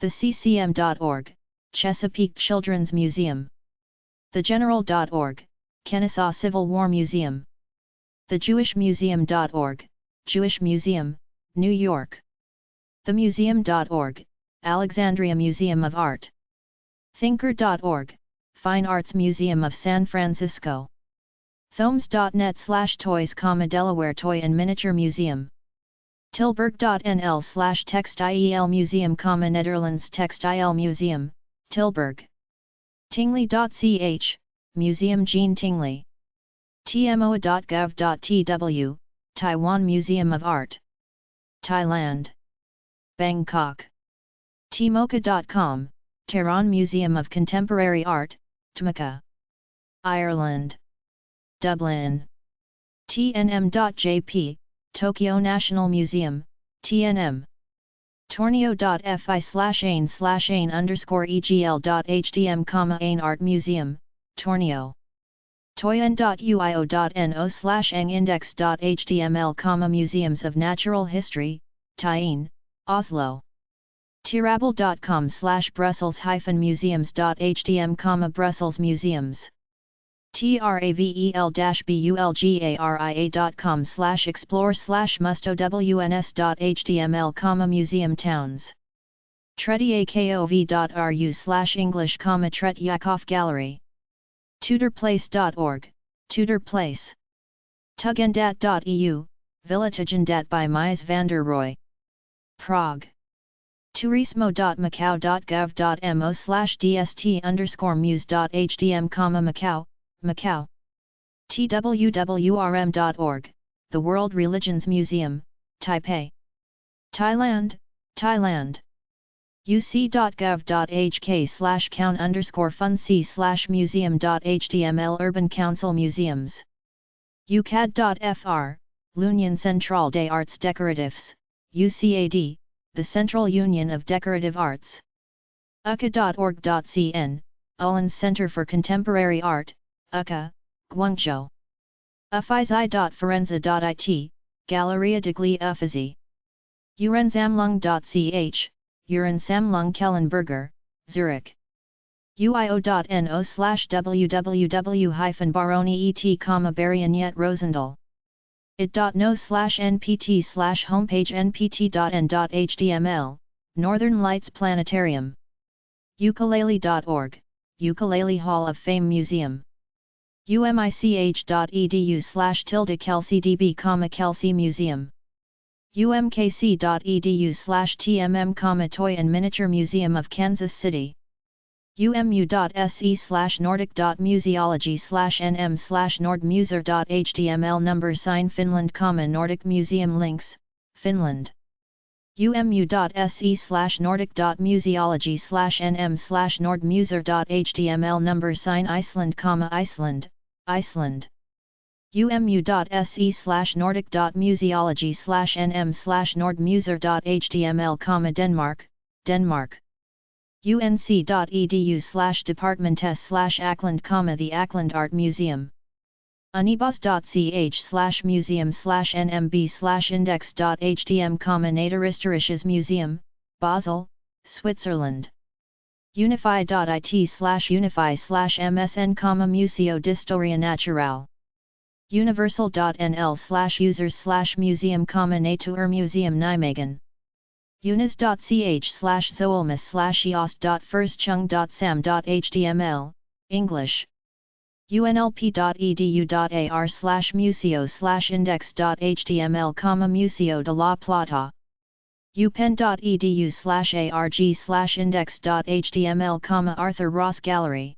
theccm.org, Chesapeake Children's Museum. thegeneral.org, Kennesaw Civil War Museum. thejewishmuseum.org, Jewish Museum, New York. themuseum.org, Alexandria Museum of Art. thinker.org, Fine Arts Museum of San Francisco. thomes.net/toys, Delaware Toy and Miniature Museum. tilburg.nl/textile museum, Netherlands Textile Museum, Tilburg. tingley.ch, Museum Jean Tingley. tmoa.gov.tw, Taiwan Museum of Art. Thailand. Bangkok. tmoca.com, Tehran Museum of Contemporary Art, Tmaka. Ireland. Dublin. TNM.jp, Tokyo National Museum, TNM. Torneo.fi/ain/ain_egl.hdm, ain Art Museum, Torneo. toyen.uio.no/engindex.html, Museums of Natural History, Tallinn, Oslo. tirabel.com/brussels-museums.htm, Brussels Museums. travel-bulgaria.com/explore/musto-wns.html, Museum Towns. tretiakov.ru/English, Tretyakov Gallery. tudorplace.org, Tudor Place. tugendat.eu, Villetagendat by Mies van der Rohe. Prague. turismo.macau.gov.mo/dst_muse.htm, Macau, Macau. twwrm.org, The World Religions Museum, Taipei. Thailand, Thailand. uc.gov.hk/count_fun/c/museum.html, Urban Council Museums. ucad.fr, L'Union Centrale des Arts Décoratifs, UCAD, the Central Union of Decorative Arts. uca.org.cn, Ullans Center for Contemporary Art, UCA, Guangzhou. uffizi.forenza.it, Galleria degli Uffizi. urensammlung.ch, Uhrensammlung Kellenberger, Zurich. uio.no/www-baroniet, Rosendal. it.no/npt/homepage npt.n.html, Northern Lights Planetarium. ukulele.org, Ukulele Hall of Fame Museum. umich.edu/kelsey-db, Kelsey Museum. umkc.edu/tmm, Toy and Miniature Museum of Kansas City. umu.se/nordic.museology/nm/nordmuser.html, #Finland, Nordic Museum links, Finland. umu.se/nordic.museology/nm/nordmuser.html, #Iceland, Iceland, Iceland. umu.se/nordic.museology/nm/nordmuser.html, Denmark, Denmark. unc.edu/departments/Ackland, the Ackland Art Museum. unibas.ch/museum/nmb/index.htm, Naturhistorisches Museum, Basel, Switzerland. unify.it/unify/msn, Museo d'Historia Naturale. universal.nl/users/museum, Naturmuseum Nijmegen. unis.ch/zoolmus/eost.firstchung.sam.html, English. unlp.edu.ar/museo/index.html, Museo de la Plata. upenn.edu/arg/index.html, Arthur Ross Gallery.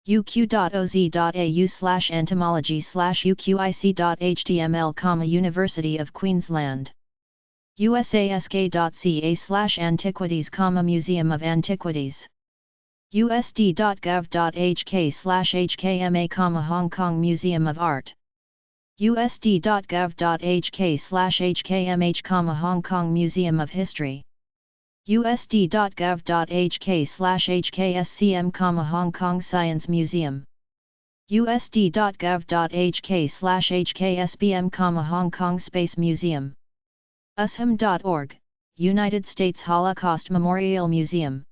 uq.oz.au/entomology/uqic.html, University of Queensland. usask.ca/antiquities, Museum of Antiquities. usd.gov.hk/hkma, Hong Kong Museum of Art. usd.gov.hk/hkmh, Hong Kong Museum of History. usd.gov.hk/hkscm, Hong Kong Science Museum. usd.gov.hk/hksbm, Hong Kong Space Museum. usham.org, United States Holocaust Memorial Museum.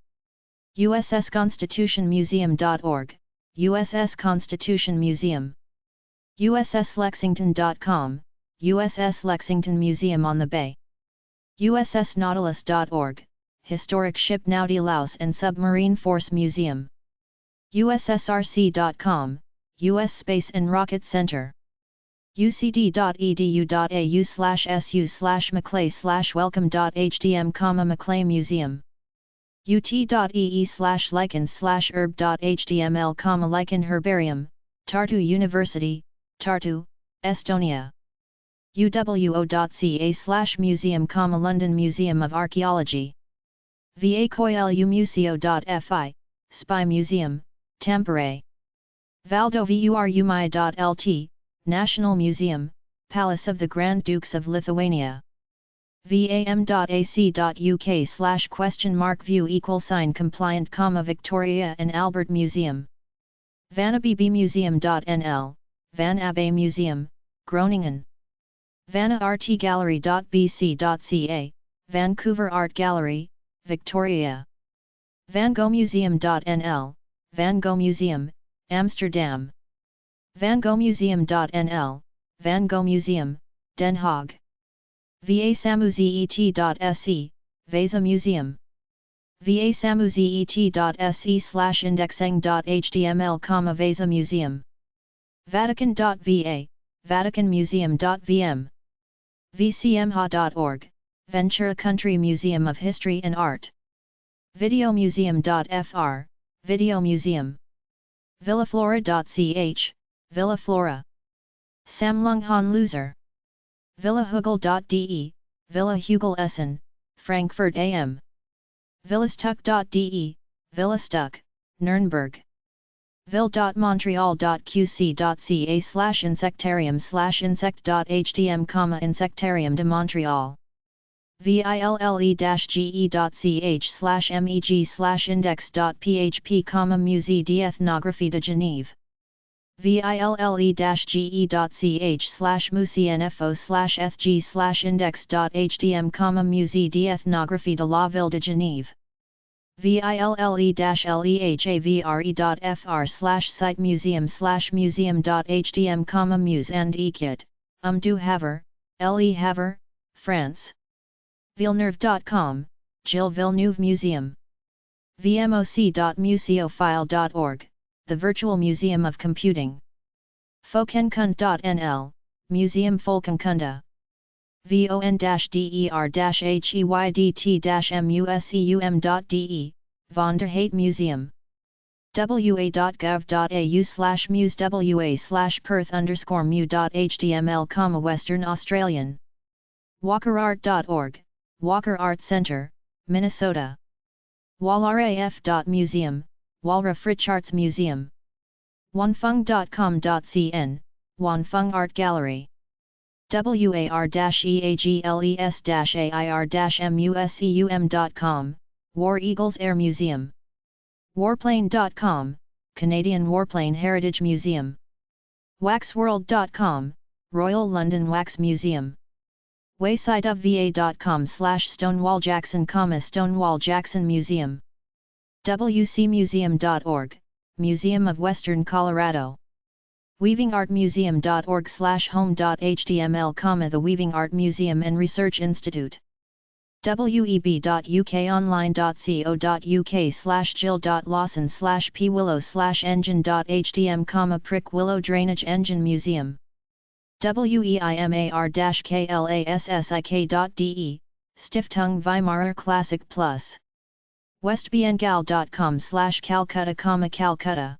ussconstitutionmuseum.org, USS Constitution Museum. usslexington.com, USS Lexington Museum on the Bay. ussnautilus.org, Historic Ship Nautilus and Submarine Force Museum. ussrc.com, U.S. Space and Rocket Center. ucd.edu.au/su/maclay/welcome.htm, Maclay Museum. ut.ee/lichens/herb.html, Lichen Herbarium, Tartu University, Tartu, Estonia. uwo.ca/museum, London Museum of Archaeology. vacoilumumuseo.fi, Spy Museum, Tampere. valdovurumai.lt, National Museum, Palace of the Grand Dukes of Lithuania. vam.ac.uk/?view =compliant, Victoria and Albert Museum. vanabmuseum.nl, Van Abbe Museum, Groningen. vanaartgallery.bc.ca, Vancouver Art Gallery, Victoria. vangomuseum.nl, Van Gogh Museum, Amsterdam. vangomuseum.nl, Van Gogh Museum, Den Haag. vasamuzet.se, Vasa Museum. vasamuzet.se/indexing.html, Vasa Museum. Vatican.va, vaticanmuseum.vm. vcmha.org, Ventura Country Museum of History and Art. videomuseum.fr, Video Museum. villaflora.ch, Villa Flora. Samlung Loser. villahugel.de, Villa Hugel Essen, Frankfurt am. villastuck.de, Villa Stuck, Nuremberg. ville.montreal.qc.ca/insectarium/insect.htm, Insectarium de Montreal. ville-ge.ch/meg/index.php, Musée d'Ethnographie de Genève. ville-ge.ch/mucienfo/fg/index.htm, Musée d'Ethnographie de la Ville de Genève. ville-lehavre.fr/site museum/museum.htm, muse and ekit, du Havre, Le Havre, France. Villeneuve.com, Gilles Villeneuve Museum. vmoc.museophile.org, the Virtual Museum of Computing. Folkenkund.nl, Museum Folkenkunda. von-der-heydt-museum.de, Von der Heydt Museum. wa.gov.au/musewa/perth_mu.html, Western Australian. walkerart.org, Walker Art Center, Minnesota. walraf.museum, Walra Fritsch Arts Museum. wanfeng.com.cn, Wanfeng Art Gallery. war-eagles-air-museum.com, War Eagles Air Museum. warplane.com, Canadian Warplane Heritage Museum. waxworld.com, Royal London Wax Museum. waysideofva.com/Stonewall Jackson, Stonewall Jackson Museum. wcmuseum.org, Museum of Western Colorado. weavingartmuseum.org/home.html, the Weaving Art Museum and Research Institute. web.uk/jill.lawson/pwillow/engine.htm, Willow Drainage Engine Museum. weimar-klassik.de, Stiftung Weimarer Klassik Plus. westbengal.com/Calcutta, Calcutta.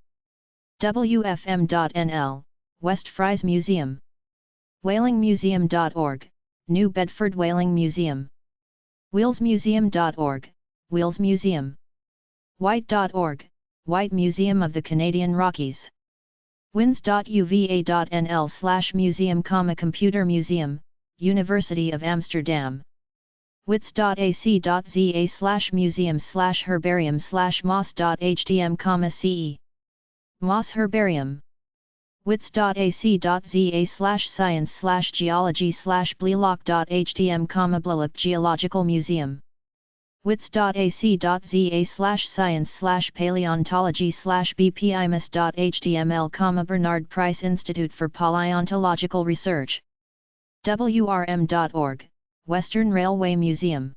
wfm.nl, West Fries Museum. whalingmuseum.org, New Bedford Whaling Museum. wheelsmuseum.org, Wheels Museum. white.org, White Museum of the Canadian Rockies. wins.uva.nl/museum, Computer Museum, University of Amsterdam. wits.ac.za/museum/herbarium/moss.htm, ce. Moss Herbarium. wits.ac.za/science/geology/blelock.htm, Blelock Geological Museum. wits.ac.za/science/paleontology/bpimus.html, Bernard Price Institute for Paleontological Research. wrm.org, Western Railway Museum.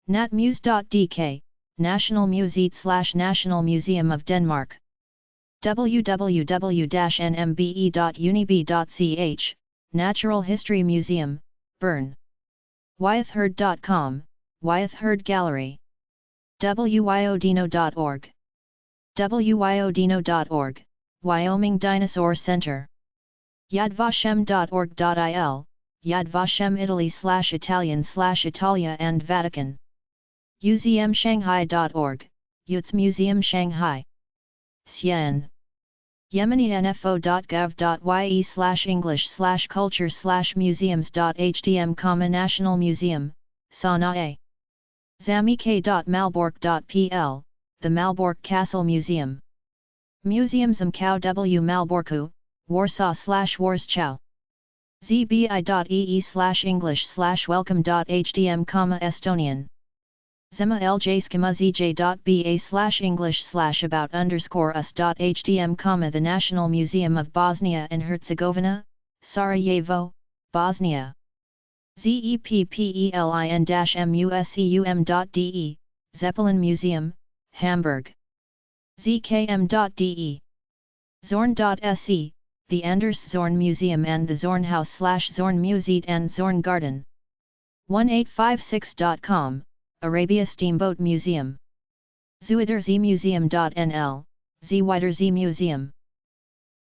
natmuse.dk, National Museet/National Museum of Denmark. www.nmbe.unibe.ch, Natural History Museum, Bern. wyethherd.com, Wyethherd Gallery. wyodino.org. wyodino.org, Wyoming Dinosaur Center. yadvashem.org.il, Yad Vashem Italy/Italian/Italia and Vatican. uzmshanghai.org, Yutz Museum Shanghai. Xi'an. yemeninfo.gov.ye/english/culture/museums.htm, National Museum, Sana'a. zamik.malbork.pl, the Malbork Castle Museum. Museums Mkow w Malborku, Warsaw/Warschau. zbi.ee/english/welcome.htm, Estonian. Zema ljskima zj.ba/english/about_us.htm, the National Museum of Bosnia and Herzegovina, Sarajevo, Bosnia. zeppelin-museum.de, Zeppelin Museum, Hamburg. zkm.de. Zorn.se, the Anders Zorn Museum and the Zornhaus/Zorn Museet and Zorn Garden. 1856.com, Arabia Steamboat Museum. Zuiderzee Museum.nl, Zweiterzee Museum.